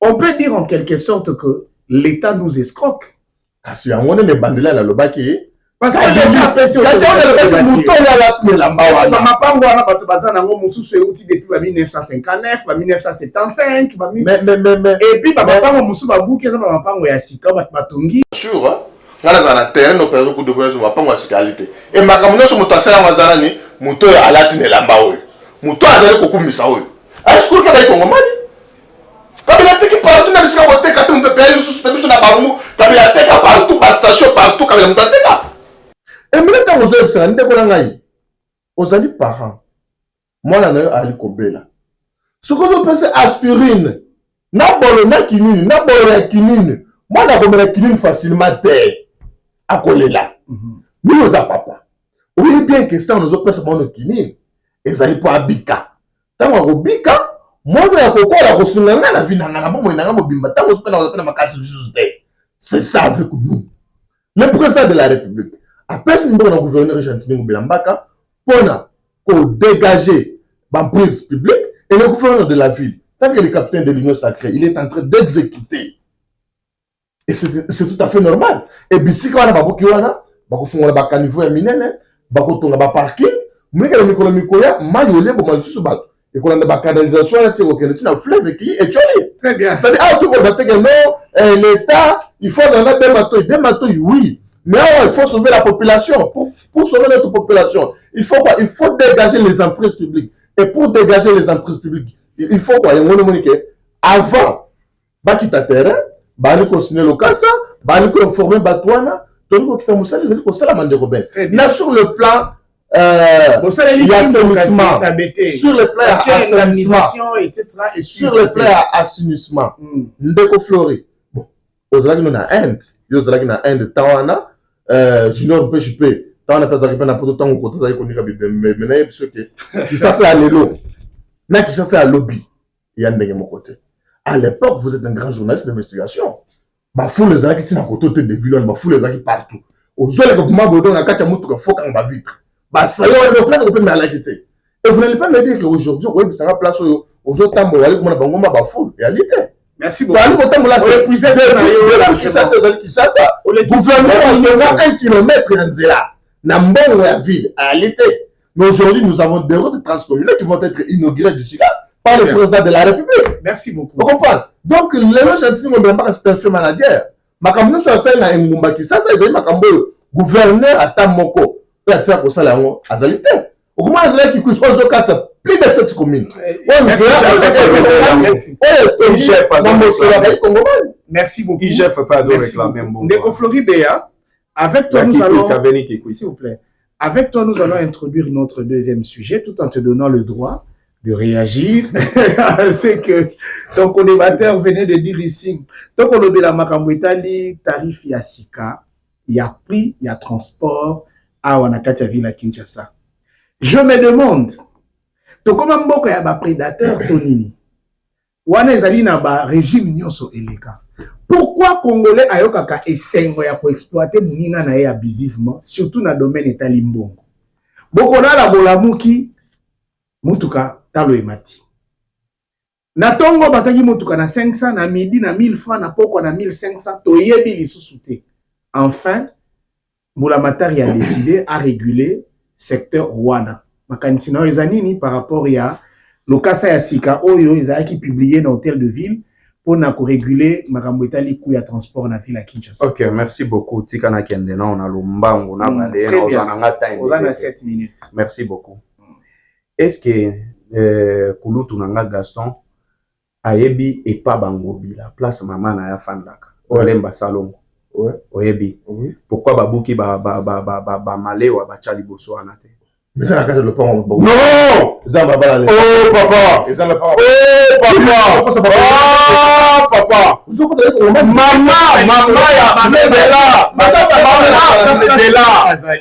On peut dire en quelque sorte que l'État nous escroque. Parce qu'on a des bandela dans le baki. Parce que l'État a fait depuis 1959, 1975, mais et puis sûr, hein? Dans un terrain, nous faisons beaucoup de choses sur la qualité. Et ma caméra sur mon taxi à Mazanani, mon toit à la tine la mbaoui. Mon toit à la coco misaoui. Est-ce que vous avez compris? Quand il y a des gens qui partent, quand on peut payer sur la barou, quand il y a des gens partout, par station, partout, quand il y a des gens. Et maintenant, quand vous avez vous avez parents. Moi, je suis allé Kobela. Ce que vous pensez, aspirine, n'a pas le kinine, n'a pas le kinine. Moi, je suis allé kinine facilement. À Kolela. Mais vous avez papa. Oui, bien que ça, nous avons personne de kinine. Et ça n'est pas à Bika. Tant que Bika, moi, je suis allé à la vie, c'est ça avec nous. Le président de la République, après ce que le gouverneur Gentini Moubelambaka, pour dégager la prise publique, et le gouverneur de la ville, tant que le capitaine de l'Union sacrée, il est en train d'exécuter. Et c'est tout à fait normal. Et puis si on a beaucoup de gens, on a un niveau minel, on a un parking, on a un micro-microya, on a une canalisation, on a un fleuve qui est joli. Très bien. C'est-à-dire, tout le monde que non, l'État, il faut en avoir des matouilles, oui. Mais il faut sauver la population. Pour sauver notre population, il faut quoi? Il faut dégager les emprises publiques. Et pour dégager les emprises publiques, il faut quoi? Avant, quitter terrain, il faut signer le cas, il faut informer Batouana, il faut là, sur le plan assainissement, sur le plan assainissement, sur le plan assainissement, Ndeko Flori. Bon, aux Zalaki, nous avons Inde. Nous avons Inde, Tawana, Junior PHP, Tawana, peut-être n'importe temps où on a mais qui ça c'est à l'élo, mais qui ça c'est à lobby. Il y a un de mon côté. À l'époque, vous êtes un grand journaliste d'investigation. Fou les gens qui sont à côté des villains, fou les gens qui partout. Aux autres, comme moi, on a quatre mots qui font quand on va vite. Ça y est, on peut me l'aligner. Et vous n'allez pas me dire qu'aujourd'hui, oui, ça va place aux autres temps, on va aller comme on va fou. Réalité. Merci beaucoup. Le gouvernement a 1 kilomètre en Zéla. Dans la ville, à réalité. Mais aujourd'hui, nous avons des routes transcommunales qui vont être inaugurées d'ici là par le président de la République. Merci beaucoup. Vous comprenez? Donc, le Gentini Moubelambaka, c'est un fait manager. Makambo soit fait na Ngumba qui ça ils ont makambo gouverneur à Tamoko. Peut être pour ça là azalité. Comment azalité qui coûte 4 plus de 7 communes. Merci beaucoup. Ndeko Flori Béa, avec toi nous allons s'il vous plaît. Avec toi nous allons introduire notre deuxième sujet tout en te donnant le droit de réagir. C'est que ton co-débatteur venait de dire ici, donc on a la makambo itali tarif yasika, il y a prix, il y a transport à Wanakati ville à Kinshasa. Je me demande, to comment mboko ya ba prédateur tonini. Wana ezali na ba régime nyonso eleka. Pourquoi Congolais ayokaka esengo ya ko exploiter muninga na ye abusivement, surtout na domaine etali mbongo. Boko na la bolamuki mutuka talo emati. Na tongo bataki mutuka na 500 na midi na 1000 francs na poko na 1500 to yebi lisusu te. Enfin, Mbulamatari a décidé à réguler secteur Rwanda. Makanisi na ezanini par rapport ya lokasa ya sika oyo ezaki publié dans l'hôtel de ville pour na ko réguler makambo etali coût ya transport na ville à Kinshasa. OK, merci beaucoup. Tika na kende na on a lombango na balé na ozana time. Ozana 7 minutes. Merci beaucoup. Est-ce que Kulutu nanga Gaston ayebi et pas bangobi la place maman na ya fandaka olemba salongo ouais oyebi pourquoi babuki ba malewa ba chali boso anate mais ça la case le pont non zamba bala oh papa ils ont le pont oh papa maman ya mezela madame mezela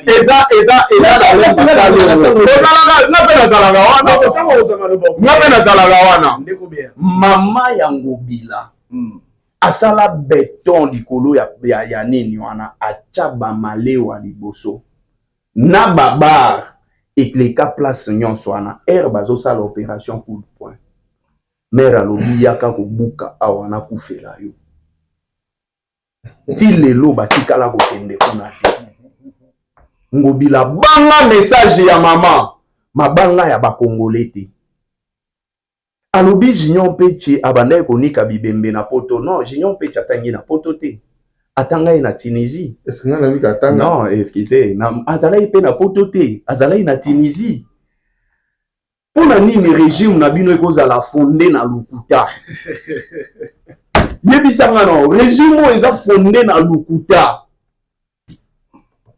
eza mama ya ngobila asala beton likolo ya nini wana acha ba malewa liboso na babar et les cas place nyonso wana air bazo ça l'opération coup de poing mère alobi yaka ko buka awana kufela yo ti lelo batikala ko kende kuna ngobila banga message ya mama mabanga ya bakongolais te alobi Junior Mpeche abandai konika bibembe na poto non Junior Mpeche atangi na poto te atanga na Tunisie est-ce que ngana bika tanga non excusez na azalai pe na poto te azalai na Tunisie pona nini régime na bino ekozala fondé na lukuta yebisanga non régime eza fondé na lukuta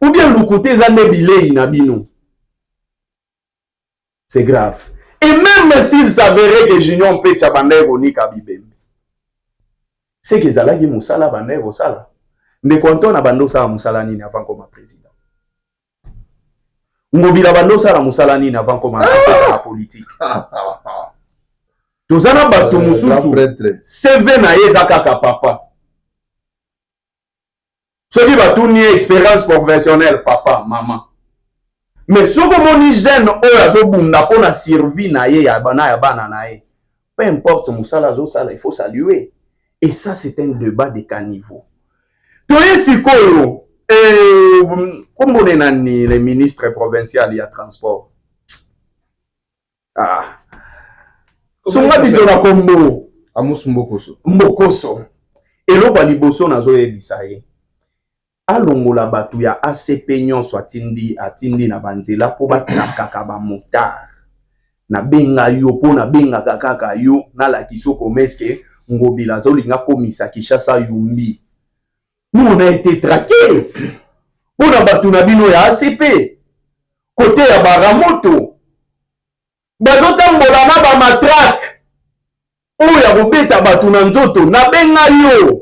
ou bien lukuta eza nde bilei na bino c'est grave. Et même s'il s'avérait que Junior Mpeche abandai konika bibembe c'est que ezalaki mosala bandai kosala ndeko Antoine abandai osala mosala nini avant koma président ngobila bandai osala mosala nini avant koma na politique tozana bato mosusu CV na ye eza kaka papa soki batuni expérience professionnelle papa mama mais soko moni jeune oyo azobunda mpona survie na ye ya bana na ye peu importe mosala azosala il faut saluer et ça c'est un débat de caniveau toye sikoyo kombone nani le ministre provincial ya transport songa biso na kombo Amos Mbokoso eloko ya liboso nazoyebisa ye alongola bato ya ACP nyonso atindi na banzela po batrakaka bamotar na benga yo po na benga kaka yo nalakisa komeske ngobila azolinga komisa Kinshasa yumbi nous on a été traqués po na bato na bino ya ACP côté ya baramoto bazotambola na bamatrake oyo ya kobeta bato na nzoto na benga yo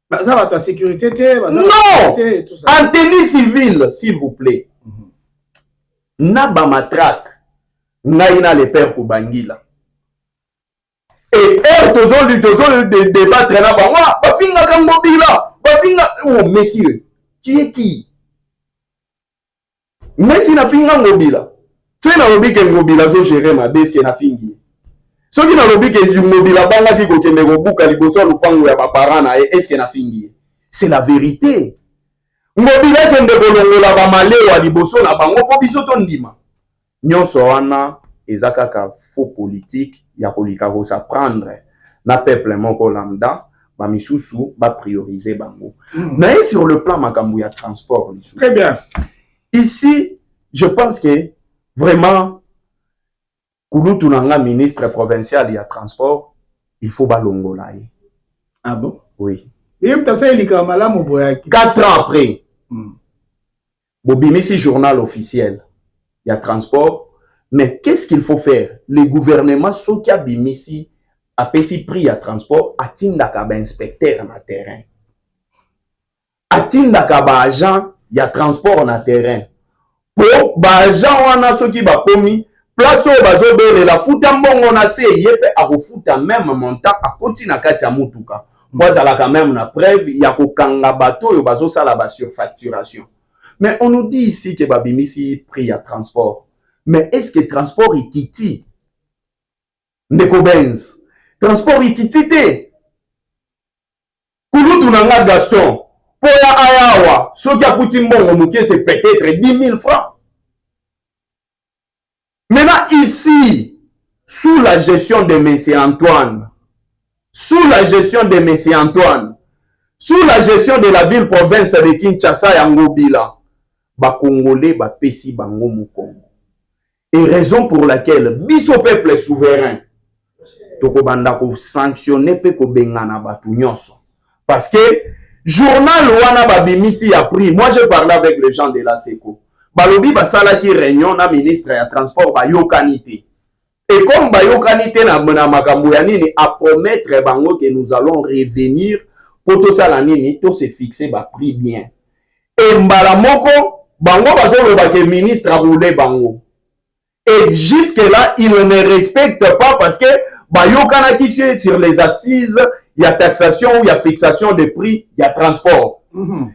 ça va ta sécurité non en tenue civile s'il vous plaît na bamatrake ngai na le père Kubangila et tozoli de débattre na bango bafingaka ngobila bafinga oh messieurs tu es qui Messi na finga ngobila tu es na lobike ngobila zo gérer ma beske na fingi soki na lobike ngobila banga ki kokende kobuka liboso lupango ya baparana na est-ce que na fingi c'est la vérité ngobila kende kolongola ba malewa liboso na bango po biso to ndima nyonso wana eza kaka faux politique ya kolika ko s'apprendre na peuple moko lambda ba misusu ba prioriser bango mais sur le plan makambu ya transport très bien ici je pense que vraiment kulutu nanga ministre provincial ya transport il faut balongola ye. Ah bon oui 4 ans après bobimisi journal officiel ya transport mais qu'est-ce qu'il faut faire le gouvernement soki abimisi apesi prix à transport atindaka ba inspecteur na terrain atindaka ba agent ya transport na terrain po ba agent wana soki bakomi place oyo bazobelela futa mbongo na se ye mpe akofuta même montant akoti na kati ya mutuka po azalaka même na preuve ya kokanga bato oyo bazosala ba surfacturation. Mais on nous dit ici que babimisi prix à transport. Mais est-ce que transport ikiti ndeko Benz transport ikiti te kulutu nanga Gaston po ya ayawa soki afuti mbongo muke c'est peut-être 10 000 francs. Maintenant ici sous la gestion de Monsieur Antoine, sous la gestion de Monsieur Antoine, sous la gestion de la ville province de Kinshasa ya Ngobila ba Congolais ba pesi bango mukongo. Et raison pour laquelle biso peuple souverain tokobanda ko sanctionner pe ko bengana batu nyonso parce que journal wana babimisi a pris. Moi je parlais avec les gens de la SECO balobi basala ki réunion na ministre ya transport ba yokanité et comme ba yokanité na makambo ya nini a promettre bango que nous allons revenir pour tout ça la nini to se fixer ba prix bien et mbala moko bango bazoloba que ministre a roulé bango. Et jusque-là, il ne respecte pas parce que Bayokana qui sur les assises, il y a taxation ou il y a fixation de prix, il y a transport.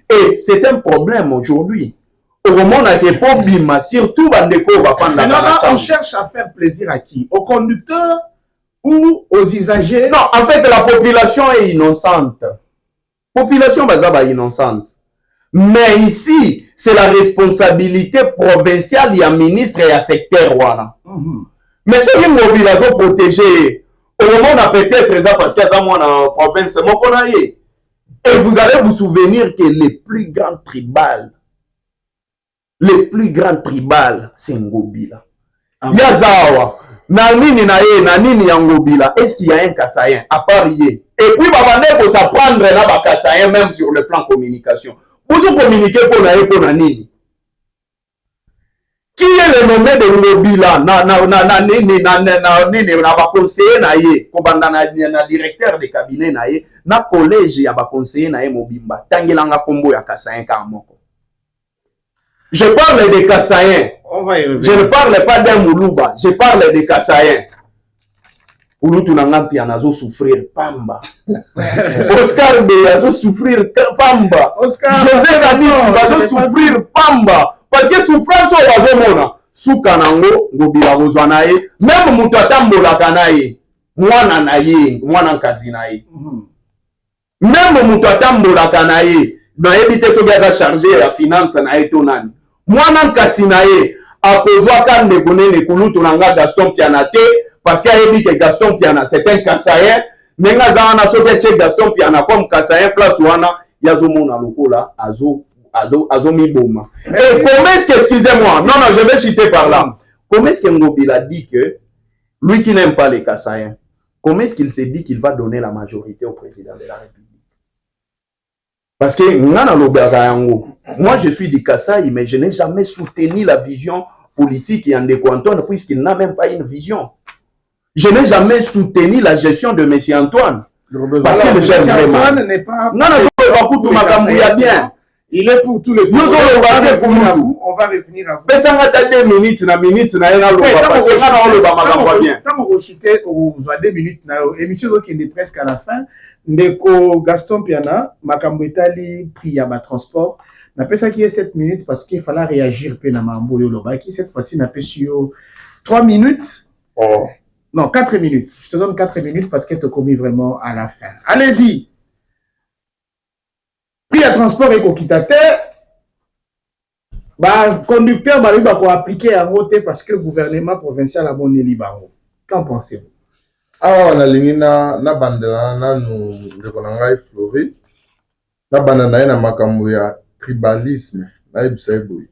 Et c'est un problème aujourd'hui. au moment que pour bima surtout bandeko va prendre maintenant on cherche à faire plaisir à qui? Aux conducteurs ou aux usagers? Non, en fait la population est innocente. Population bazaba innocente. Mais ici, c'est la responsabilité provinciale, il y a ministre et il y a secteur. Voilà. Mais ce qui est mobilisation protégé, au moment on a peut-être ça parce qu'il y a moi dans la province, c'est mon qu'on a eu. Et vous allez vous souvenir que les plus grands tribales, c'est Ngobila. Yazawa, Nanini nae, Nanini Yangobila, est-ce qu'il y a un Kassayen à parier? Et puis, il faut s'apprendre là, Kassayen, même sur le plan communication. Vous communiquer pour nae, pour Nanini. Qui est le nommé de Ngobila? Na conseiller nae, na directeur de cabinet nae, na collège ya ba conseiller nae Mobimba. Tangelanga kombo ya Kassayen Kamoko. Je parle des Kassayen. Je ne parle pas d'un Moulouba. Je parle des Kassayen. Ulutu nangampi anazo souffrir pamba. Oscar Beyazo souffrir pamba. José Nani bazo souffrir pamba. Parce que souffrance au bazomona. Soukanango ngobila bozwanaye. Même mutatambola kanaye. Mwana naye, mwana nkazi naye. Même mutatambola kanaye. Na ebite soki aza chargé ya finance na etonani. Mwana nkasi naye akozwa kande gonene kulutu nanga Gaston Piana te parce qu'il a dit que Gaston Piana c'est un Kassayen. Nenga zana soki che Gaston Piana comme Kassayen place wana yazo mona lokola azo miboma. Et comment est-ce que, excusez-moi, non, je vais citer par là. Comment est-ce que Ngobila dit que lui qui n'aime pas les Kassayen, comment est-ce qu'il s'est dit qu'il va donner la majorité au président de la République? Parce que moi je suis du Kasaï, mais je n'ai jamais soutenu la vision politique et Ndeko Antoine puisqu'il n'a même pas une vision. Je n'ai jamais soutenu la gestion de M. Antoine. Parce que le chef Antoine n'est pas... Non, bien. Il est pour tous les groupes. On va revenir à vous. Mais ça va être 2 minutes, na minute, na yana loba. Parce que ça on le va bien. Tant qu'on chutait aux 2 minutes, l'émission qui est presque à la fin. Ndeko Gaston Piana, makambo etali prix ya ba transport. Na pesa qui est 7 minutes parce qu'il fallait réagir pe na mambo yo loba qui cette fois-ci na pesa yo 3 minutes. Oh. Non, 4 minutes. Je te donne 4 minutes parce qu'elle te commis vraiment à la fin. Allez-y. Prix à transport et kokitate. Bah, conducteur, bah, il va appliquer à voter parce que le gouvernement provincial a bonné libango. Qu'en pensez-vous? Ah, on a ligné na bandela na nous rekonanga Flori. Na bandana na makambo ya tribalisme. Na ibsaiboui.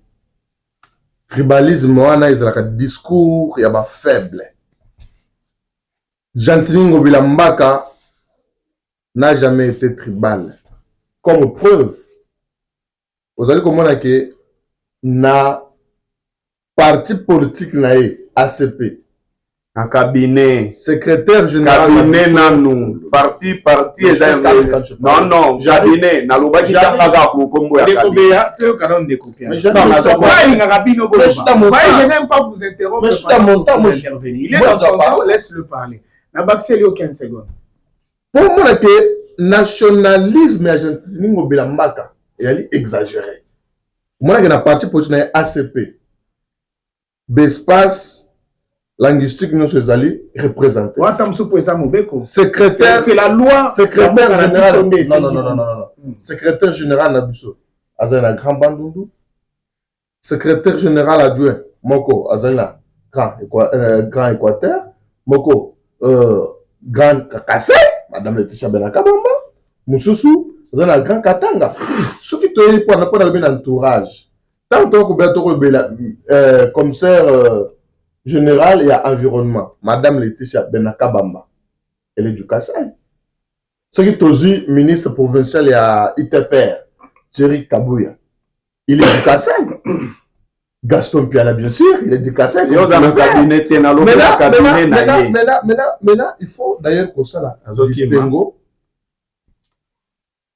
Tribalisme wana ezalaka discours ya ba faible. Gentili Ngobila Mbaka n'a jamais été tribal. Comme preuve, vous allez comprendre que na parti politique nae ACP, un cabinet, secrétaire général, cabinet nanou, parti non, cabinet, na loba qui t'a pas kombo ya cabinet. Je n'aime pas vous interrompre. Il est dans son temps, laisse-le parler. Na baxé 15 secondes. Pour moi que nationalisme argentin Ngobila Mbaka est exagéré. Moi que na parti politique na ACP. Bespace linguistique nous se zali représenté. Secrétaire, c'est la loi. Secrétaire général. Non. Secrétaire général Nabiso. Azana Grand Bandundu. Secrétaire général adjoint Moko Azana Grand Équateur. Moko Grand Kakase. Madame Laetitia Benakabamba. Moussousou Azana Grand Katanga. Ce qui te dit pour le entourage. Tant que commissaire général et à environnement, Madame Laetitia Benakabamba, elle est du Kassai. Ce qui te dit ministre provincial et à ITPR, Thierry Kabouya, il est du Kassai. Gaston Piana, bien sûr, il est du Kassai. Maintenant, il faut d'ailleurs que ça distingue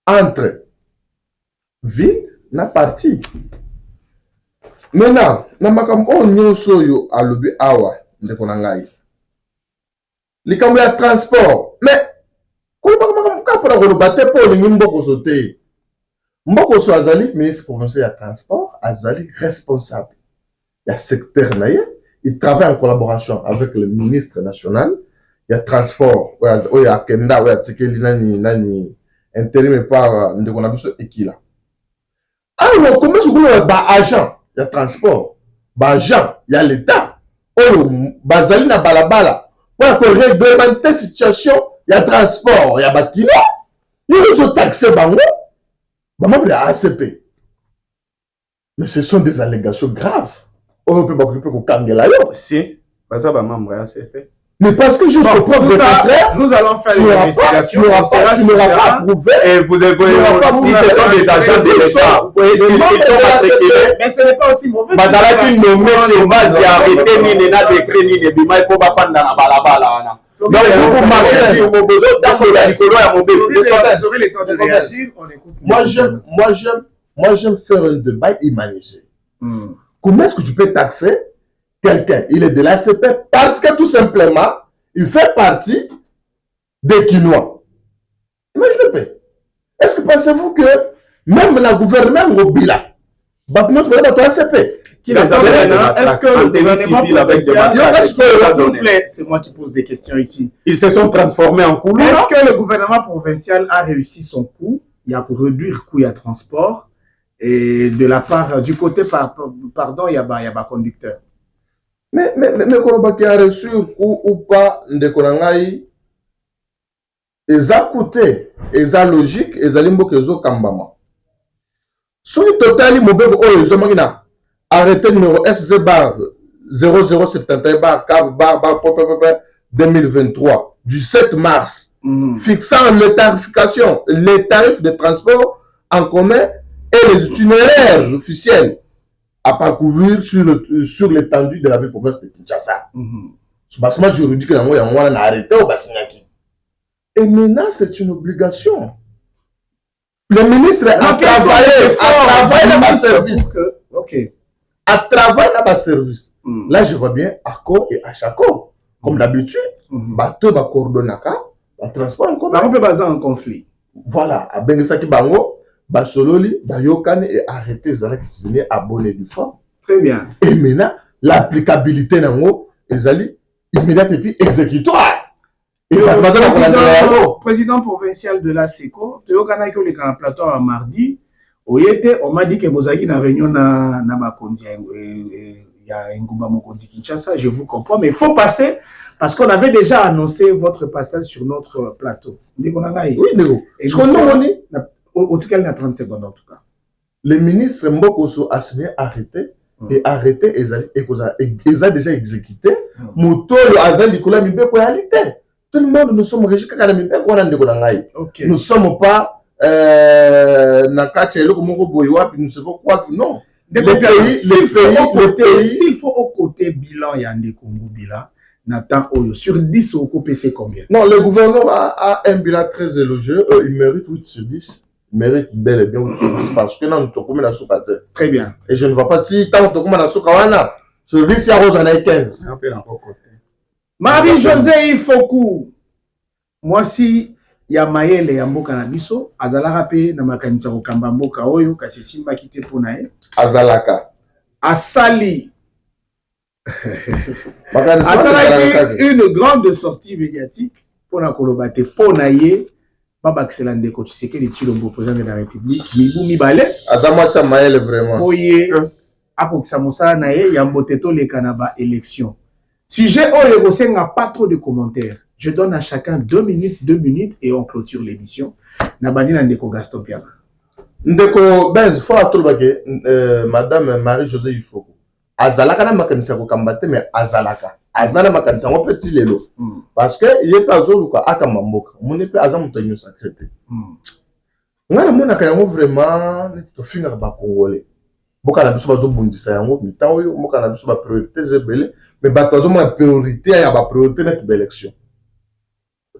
entre ville et parti. Maintenant, na makambo nyonso yo alobi awa ndeko na ngai. Likambo ya transport, mais ko ba makambo ka pour le battre pour le mboko sote. Mboko so azali ministre provincial ya transport, azali responsable. Il y a secteur naïe, il travaille en collaboration avec le ministre national. Il y a transport, il y a Kenda, il y a Tikeli nani intérim par Ndekonabiso et qui là. Alors, comment est-ce que bah agent, il y a transport, bah agent, il y a l'État. Oh, bazali na balabala. Pour réglementer la situation, il y a transport, il y a bâtiment. Ils ont taxé bango, bah membre de ACP. Mais ce sont des allégations graves. On peut pas occuper au Kangela. Si, pas ça, bah membre de ACP. Mais parce que jusqu'au preuve de contraire, nous allons faire une investigation. Tu n'auras pas prouvé. Et vous avez si ce sont des agents de l'État, vous pouvez expliquer. Mais ce n'est pas aussi mauvais. Bazalaki nommé sur base et arrêté ni na décret ni bima il faut pas faire dans la balabala. Donc vous marchez sur vos besoins tant que la nicolo ya mon bébé. Vous aurez le temps de réagir. On écoute. Moi j'aime faire un débat humanisé. Comment est-ce que tu peux taxer quelqu'un, il est de l'ACP parce que tout simplement, il fait partie des Quinois. Imaginez. Est-ce que pensez-vous que même la gouvernement Mobila, ACP, est-ce que le gouvernement provincial, s'il vous plaît, c'est moi qui pose des questions ici. Ils se sont transformés en couloir. Est-ce que le gouvernement provincial a réussi son coup? Il y a pour réduire le coût à transport et de la part du côté pardon, il y a pas conducteur. Mais quand on a reçu ou pas de Konangai, ils ont coûté, ils ont logique, ils ont limbo que zo kambama. Sur le total, ils ont arrêté numéro SZ bar 0071 bar 2023 du 7 mars, fixant les tarifs de transport en commun et les itinéraires officiels à parcourir sur l'étendue de la ville province de Kinshasa. Ce basement juridique, on a arrêté au Bassignaki. Et maintenant, c'est une obligation. Le ministre a travaillé dans ma service. A travaillé dans ma service. Là, je vois bien accord et achaccord. Comme d'habitude, bateau va coordonner un transport en commun. On peut baser en conflit. Voilà, à Bengisaki Bango. Basololi, Bayokane et arrêter Zalaki signé abonné du fort. Très bien. Et maintenant, l'applicabilité nango, ils allaient immédiate et puis exécutoire. Et le président provincial de la SECO, Théokana qui est au plateau à mardi, on m'a dit que Bozaki na réunion na Bakondi, il y a un Ngouba Mokondi Kinshasa, je vous comprends, mais il faut passer parce qu'on avait déjà annoncé votre passage sur notre plateau. Oui, Nego. Est-ce qu'on a au total, il y a 30 secondes en tout cas. Le ministre Mbokoso a signé arrêté et arrêté ils ont déjà exécuté. Moto Azal Nicolas Mibé réalité. Tout le monde nous sommes régis quand Mibé qu'on a ndékonangai. Nous sommes pas Nakachelo comme Boyoa puis nous savons quoi que non. S'il faut au côté bilan il y a des Congo bilan. Nathan Oyo, sur 10 au PC combien? Non, le gouvernement a un bilan très élogieux. Il mérite 8 sur 10. Mérite bel et bien 8 sur 10 parce que non, nous sommes dans la très bien. Et je ne vois pas si tant que nous sommes dans la sur 10, il y a Rose en a 15. Marie-Josée Ifoku. Moi, si il y a Maël et Ambo Kanabiso, Azalaka pe na makanisa ko kamba mboka oyo kasi simba kite ponae. Azalaka. Asali. Asali une grande sortie médiatique pour la Kolobate ponaye. Baba excellent de coach, c'est que les Chilombo président de la République, Mibou Mibale. Azama Samael vraiment. Oye, Ako Samosa Naye, Yamboteto le Kanaba élection. Sujet au Légocé n'a pas trop de commentaires. Je donne à chacun 2 minutes et on clôture l'émission. Nabadi Ndeko Gaston Piana. Ndeko, ben, faut attendre Madame Marie-Josée Ifoko. Azalaka na makanisa ko kambate mais Azalaka. Azana makanisa ngo petit lelo. Parce que il est pas zoluka akamamboka. Moni pe azamu tonyo sacrété. Ngana mona ka yango vraiment to finga ba congolais. Boka na biso bazo bundisa yango mitan oyo moka na biso ba priorité zebele mais bato bazo ma priorité ya ba priorité net ba élection.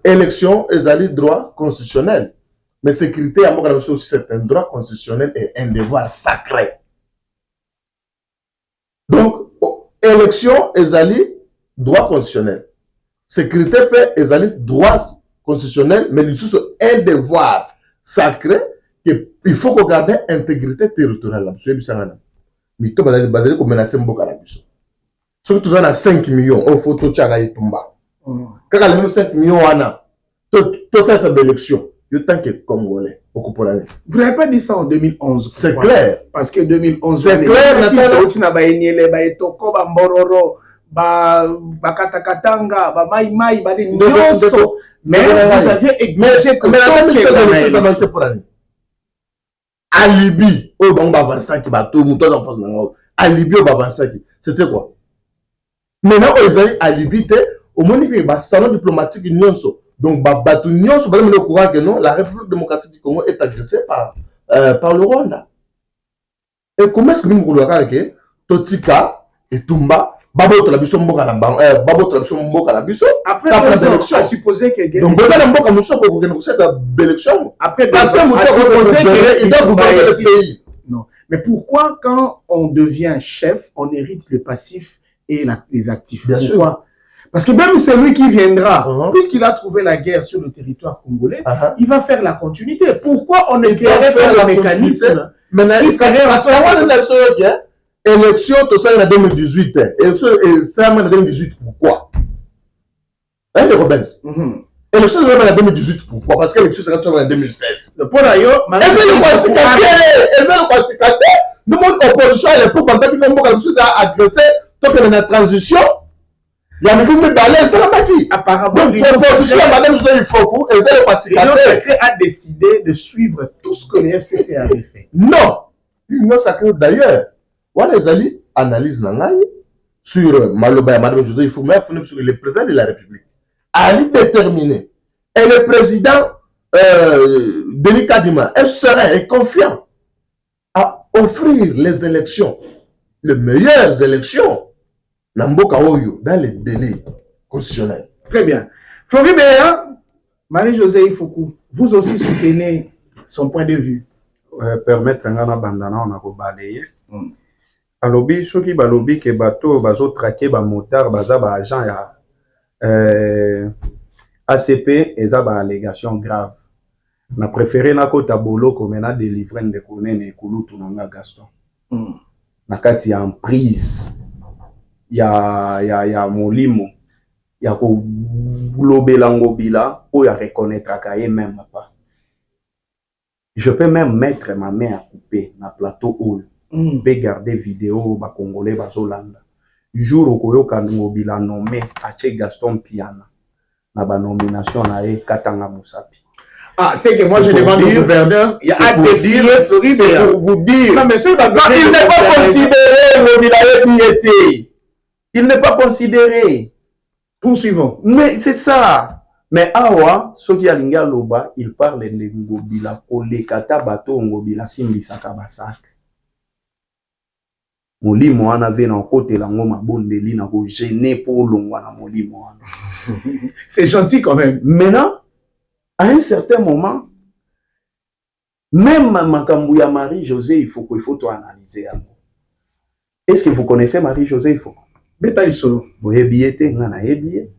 Élection ezali droit constitutionnel. Mais sécurité ya moka na biso aussi c'est un droit constitutionnel et un devoir sacré. Donc élection ezali droit constitutionnel. Sécurité paix ezali droit constitutionnel mais il y a un devoir sacré qu'il faut garder intégrité territoriale. mito bazali ko menacer mboka na biso. Soki toza na 5 millions au photo tchaka etumba. Kaka le même 5 millions wana. Tout ça c'est l'élection. En tant que Congolais. Vous n'avez pas dit ça en 2011. C'est clair. Parce que 2011, c'est clair. Mais vous aviez exigé que alibi au bon bavançaki bateau mouton en face nango alibi au bavançaki c'était quoi maintenant ils ont alibi au moins que salon diplomatique nyonso donc bateau nyonso ba le courant que non la République démocratique du Congo est agressée par le Rwanda et comment est-ce que nous voulons que Totika et Tumba Babo la biso mboka na bang babo la biso mboka na biso après l'élection a supposé que donc vous allez mboka muso pour que ça élection après parce que il doit gouverner le pays. Non, mais pourquoi quand on devient chef on hérite le passif et les actifs? Bien pourquoi sûr. Parce que même celui qui viendra, puisqu'il a trouvé la guerre sur le territoire congolais, il va faire la continuité. Pourquoi on ne créerait pas le mécanisme? Maintenant, il ferait l'élection élection, tout ça en 2018. Élection, ça en 2018, pourquoi? Hein, les Robins? Élection en 2018, pourquoi? Parce que l'élection sera en 2016. Pour d'ailleurs, nous, mon opposition à l'époque, pendant que nous avons agressé, tant que la transition, il y a beaucoup de balais, c'est la maquille. Apparemment, l'opposition à Madame Zoé Fokou, et c'est le L'Union sacrée a décidé de suivre tout ce que le FCC avait fait. Non! L'Union sacrée, d'ailleurs, voilà les alliés analyse sur Maloba et Madame José, il faut mettre sur le président de la République. Ali déterminé. Et le président Denis Kadima est serein et confiant à offrir les élections, les meilleures élections, dans les délais constitutionnels. Très bien. Floribert, Marie-Josée Foucault, vous aussi soutenez son point de vue. Permettre à bandana on a balayer. Alobi soki balobi ke bato bazo traquer ba motard baza ba agent ya ACP eza ba allégation grave. Na préféré na kota boloko mena délivrer de konene kulutu nanga Gaston. Na kati ya emprise ya molimo ya ko lobela ngobila o ya reconnaître kaye même pas. Je peux même mettre ma main à couper na plateau hall. Be garder vidéo ba congolais bazolanda jour okoyo ngobila nommé ache Gaston Piana na ba nomination na e Katanga Musapi. Ah, c'est que moi je demande au gouverneur, il y a des filles c'est pour vous dire. Non mais il n'est pas considéré ngobila il n'est pas considéré. Poursuivons. Mais c'est ça. Mais awa soki alinga loba il parle de ngobila kolekata bato ngobila simbisaka basaka. Molimo wana ve na côté la ngoma bondeli na ko gêner pour longwa na molimo wana. C'est gentil quand même. Maintenant, à un certain moment, même makambu ya Marie-Josée, il faut tout analyser. Est-ce que vous connaissez Marie-Josée? Il faut. Beta lisolo. Boye biete ngana ebiye.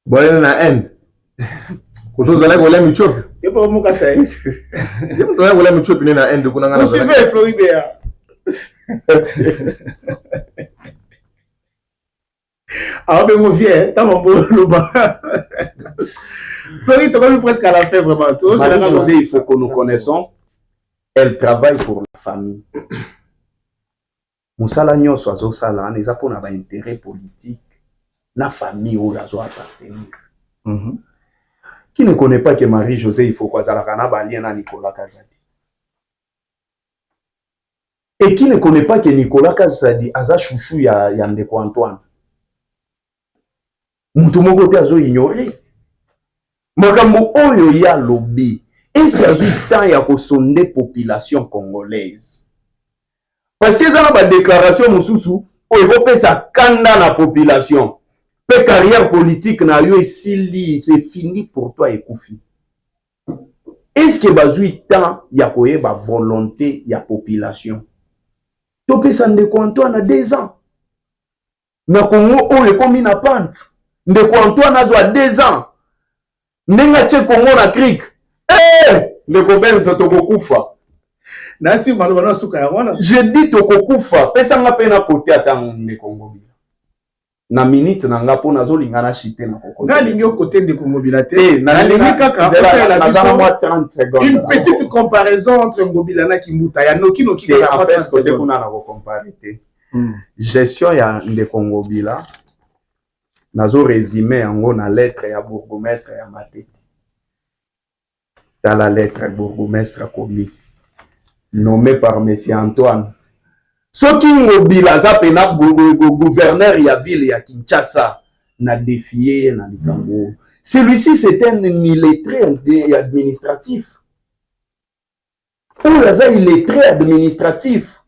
Boye na end. Koto zala ko la michop. Et pour mo kasa. Yem to ko la michop ni na end ko na ngana. Vous suivez Floribert. Ah ben mon vieux, t'as mon beau loba. Floride, tu vas presque à la fin vraiment. Marie-Josée, il faut que nous connaissons. Elle travaille pour la famille. Moussala nyonso azosala neza pona ba intérêt politique na famille ou azo appartenir. Qui ne connaît pas que Marie-Josée il faut quoi zala kana ba lien na Nicolas Kazadi. Et qui ne connaît pas que Nicolas Kazadi aza chouchou ya Ndeko Antoine. Mutu moko te azo ignorer. Makambo oyo ya lobby. Est-ce qu'il y a temps ya ko sonde population congolaise? Parce que ça va déclaration mususu o epesa kanda na population. Pe carrière politique na yo esili, c'est fini pour toi et Koufi. Est-ce que bazui temps ya koyeba volonté ya population? Topesa Ndeko Antoine a 2 ans. Na Congo o ekomi na pente. Ndeko Antoine a 2 ans. Nenga che Congo na cric. Ndeko Benza tokokufa. Nasi malobana suka ya wana. Je dis tokokufa, pesa nga pe na côté atang ne Congo Bila. Na minute na nga po nazolinga na chité na kokota. Nga lingi au côté de Congo Bila te. Na lingi kaka la 30 secondes. Une petite comparaison entre Ngobila na Kimbuta. Ya noki en fait côté kuna na ko comparer te. Gestion ya de Congo Bila. Nazo résumé yango na lettre ya bourgmestre ya Matete. Dans la lettre bourgmestre commis nommé par monsieur Antoine. Soki Ngobila za pena gouverneur ya ville ya Kinshasa na défié na likambo. Celui-ci c'est un illettré administratif. Ou là illettré administratif.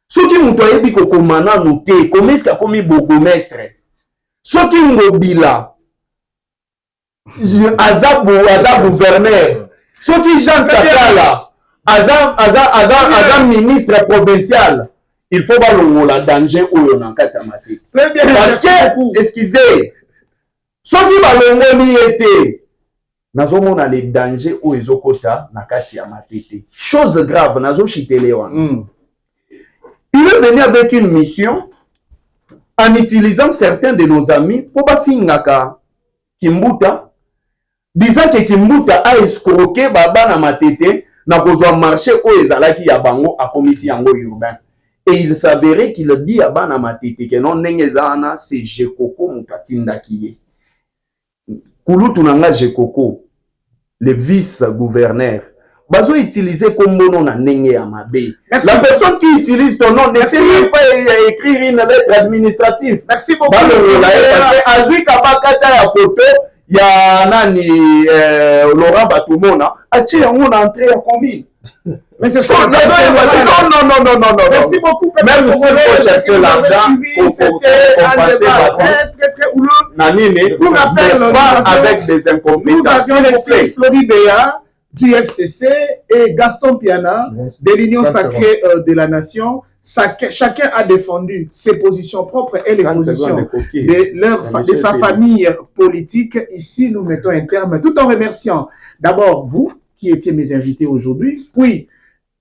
Soki muto yebi ko komana noté, comment est-ce qu'a commis bourgmestre? Soki Ngobila aza gouverneur. Soki Jean Kakala aza ministre provincial. Il faut pas le danger ou le nankati à Matete. Très bien. Parce que, excusez, soki balongoli été, nazo mona les dangers ou ezokota nakati à Matete. Chose grave, nazo chitele wana. Il est venu avec une mission en utilisant certains de nos amis pour pas fingaka Kimbuta, disant que Kimbuta a escroqué baba na Matete na kozwa marché o ezalaki ya bango a commission yango urbain. Et il s'avérait qu'il dit à bana Matete que non nengezana c'est Jekoko mutatinda kiye. Kulutu nanga Jekoko, le vice-gouverneur, bazo utiliser comme nom na nenge ya mabe. La personne qui utilise ton nom ne sait même pas écrire une lettre administrative. Merci beaucoup. Parce que Azui Kabakata ya photo ya nani Laurent Batumona achi yango na entrée ya commune. Mais c'est non. Merci beaucoup. Même si vous cherchez l'argent, c'était un débat très houleux. Pour rappel, avec des incompétences. Nous avions laissé Flori Béa du FCC et Gaston Piana de l'Union sacrée de la Nation. Chacun a défendu ses positions propres et les positions de sa famille politique. Ici, nous mettons un terme tout en remerciant d'abord vous qui étiez mes invités aujourd'hui, puis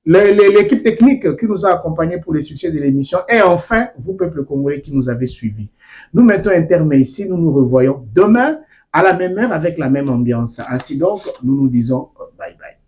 l'équipe technique qui nous a accompagnés pour le succès de l'émission, et enfin, vous, peuple congolais, qui nous avez suivis. Nous mettons un terme ici, nous nous revoyons demain à la même heure avec la même ambiance. Ainsi donc, nous nous disons bye bye.